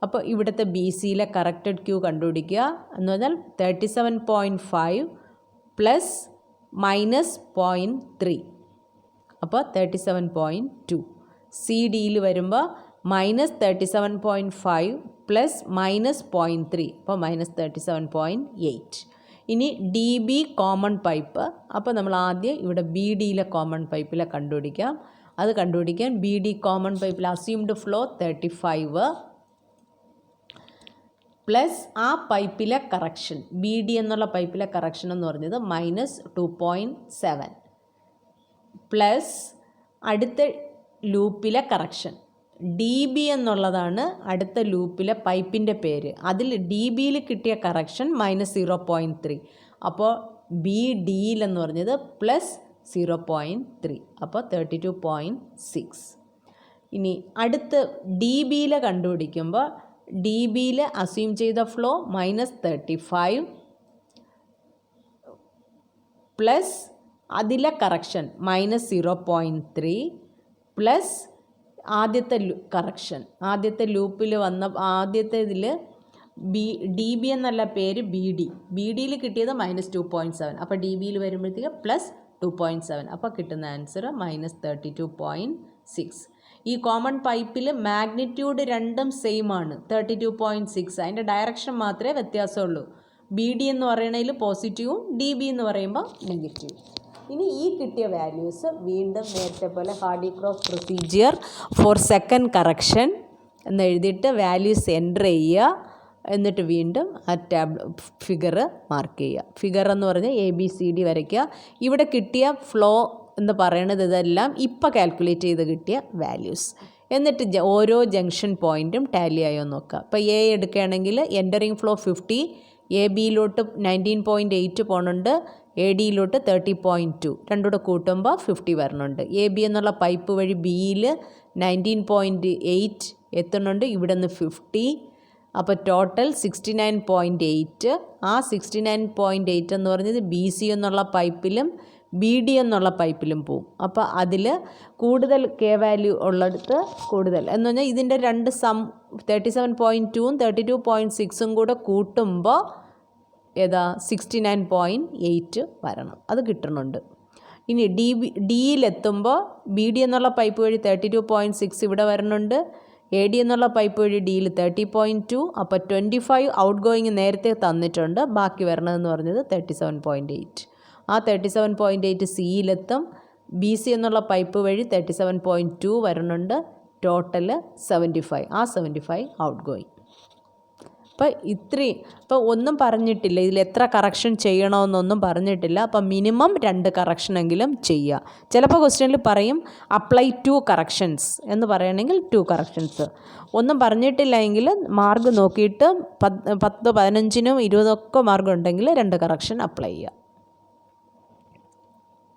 അപ്പോൾ ഇവിടുത്തെ BCയിലെ കറക്റ്റഡ് Q കണ്ടുപിടിക്കുക എന്ന് പറഞ്ഞാൽ 37.5 പ്ലസ് -0.3. അപ്പോൾ 37.2. സി ഡിയിൽ വരുമ്പോൾ -37.5 പ്ലസ് -0.3, അപ്പോൾ -37.8. ഇനി ഡി ബി കോമൺ പൈപ്പ്. അപ്പോൾ നമ്മൾ ആദ്യം ഇവിടെ ബി ഡിയിലെ കോമൺ പൈപ്പിലെ കണ്ടുപിടിക്കാം. അത് കണ്ടുപിടിക്കാൻ ബി ഡി കോമൺ പൈപ്പിൽ അസ്യൂംഡ് ഫ്ലോ 35 പ്ലസ് ആ പൈപ്പിലെ കറക്ഷൻ, ബി ഡി എന്നുള്ള പൈപ്പിലെ കറക്ഷൻ എന്ന് പറഞ്ഞത് -2.7 പ്ലസ് അടുത്ത ലൂപ്പിലെ കറക്ഷൻ ഡി ബി എന്നുള്ളതാണ് അടുത്ത ലൂപ്പിലെ പൈപ്പിൻ്റെ പേര്. അതിൽ ഡി ബിയിൽ കിട്ടിയ കറക്ഷൻ -0.3. അപ്പോൾ ബി ഡിയിലെന്ന് പറഞ്ഞത് +0.3, അപ്പോൾ 32.6. ഇനി അടുത്ത് ഡി ബിയിലെ കണ്ടുപിടിക്കുമ്പോൾ ഡി ബിയിൽ അസ്യൂം ചെയ്ത ഫ്ലോ -35 പ്ലസ് അതിലെ കറക്ഷൻ -0.3 പ്ലസ് ആദ്യത്തെ കറക്ഷൻ, ആദ്യത്തെ ലൂപ്പിൽ വന്ന ആദ്യത്തെ ഇതിൽ ഡി ബി എന്നല്ല പേര് ബി ഡി. ബി ഡിയിൽ കിട്ടിയത് -2.7. അപ്പോൾ ഡി ബിയിൽ വരുമ്പോഴത്തേക്ക് +2.7. അപ്പോൾ കിട്ടുന്ന ആൻസർ -32.6. ഈ കോമൺ പൈപ്പിൽ മാഗ്നിറ്റ്യൂഡ് രണ്ടും സെയിം ആണ്, 32.6. അതിൻ്റെ ഡയറക്ഷൻ മാത്രമേ വ്യത്യാസമുള്ളൂ. ബി ഡി എന്ന് പറയുന്നതിൽ പോസിറ്റീവും ഡി ബി എന്ന് പറയുമ്പോൾ നെഗറ്റീവ്. ഇനി ഈ കിട്ടിയ വാല്യൂസ് വീണ്ടും നേരത്തെ പോലെ Hardy Cross procedure for second correction എന്ന് എഴുതിയിട്ട് വാല്യൂസ് എൻ്റർ ചെയ്യുക. എന്നിട്ട് വീണ്ടും ആ ഫിഗർ മാർക്ക് ചെയ്യുക. ഫിഗർ എന്ന് പറഞ്ഞാൽ ABCD വരയ്ക്കുക. ഇവിടെ കിട്ടിയ ഫ്ലോ എന്ന് പറയുന്നത് ഇതെല്ലാം ഇപ്പോൾ കാൽക്കുലേറ്റ് ചെയ്ത് കിട്ടിയ വാല്യൂസ്. എന്നിട്ട് ഓരോ ജംഗ്ഷൻ പോയിൻറ്റും ടാലി ആയോ നോക്കുക. ഇപ്പോൾ എ എടുക്കുകയാണെങ്കിൽ എൻ്ററിങ് ഫ്ലോ 50, എ ബിയിലോട്ട് 19.8 പോകുന്നുണ്ട്, എ ഡിയിലോട്ട് 30.2, രണ്ടും കൂടെ കൂട്ടുമ്പോൾ 50 വരുന്നുണ്ട്. എ ബി എന്നുള്ള പൈപ്പ് വഴി ബിയിൽ 19.8 എത്തുന്നുണ്ട്, ഇവിടെ നിന്ന് 50. അപ്പോൾ ടോട്ടൽ 69.8. ആ 69.8 എന്ന് പറഞ്ഞത് ബി സി എന്നുള്ള പൈപ്പിലും ബി ഡി എന്നുള്ള പൈപ്പിലും പോവും. അപ്പോൾ അതിൽ കൂടുതൽ കെ വാല്യൂ ഉള്ളിടത്ത് കൂടുതൽ എന്ന് പറഞ്ഞാൽ ഇതിൻ്റെ രണ്ട് 37.2ഉം 32.6ഉം കൂടെ കൂട്ടുമ്പോൾ ഏതാ 69.8 വരണം. അത് കിട്ടുന്നുണ്ട്. ഇനി ഡിയിലെത്തുമ്പോൾ ബി ഡി എന്നുള്ള പൈപ്പ് വഴി 32.6 ഇവിടെ വരുന്നുണ്ട്, എ ഡി എന്നുള്ള പൈപ്പ് വഴി ഡിയിൽ 30.2. അപ്പോൾ 25 ഔട്ട് ഗോയിങ് നേരത്തെ തന്നിട്ടുണ്ട്, ബാക്കി വരണതെന്ന് പറഞ്ഞത് 37.8. ആ 37.8 സിയിലെത്തും. ബി സി എന്നുള്ള പൈപ്പ് വഴി 37.2 വരുന്നുണ്ട്, ടോട്ടൽ 75. ആ 75 ഔട്ട് ഗോയിങ്. അപ്പോൾ ഒന്നും പറഞ്ഞിട്ടില്ല, ഇതിൽ എത്ര കറക്ഷൻ ചെയ്യണമെന്നൊന്നും പറഞ്ഞിട്ടില്ല. അപ്പം മിനിമം 2 കറക്ഷനെങ്കിലും ചെയ്യുക. ചിലപ്പോൾ ക്വസ്റ്റ്യനിൽ പറയും അപ്ലൈ 2 കറക്ഷൻസ് എന്ന് പറയണമെങ്കിൽ 2 കറക്ഷൻസ്. ഒന്നും പറഞ്ഞിട്ടില്ല എങ്കിൽ മാർക്ക് നോക്കിയിട്ട് 10, 15നും 20 ഒക്കെ മാർക്ക് ഉണ്ടെങ്കിൽ 2 കറക്ഷൻ അപ്ലൈ ചെയ്യുക.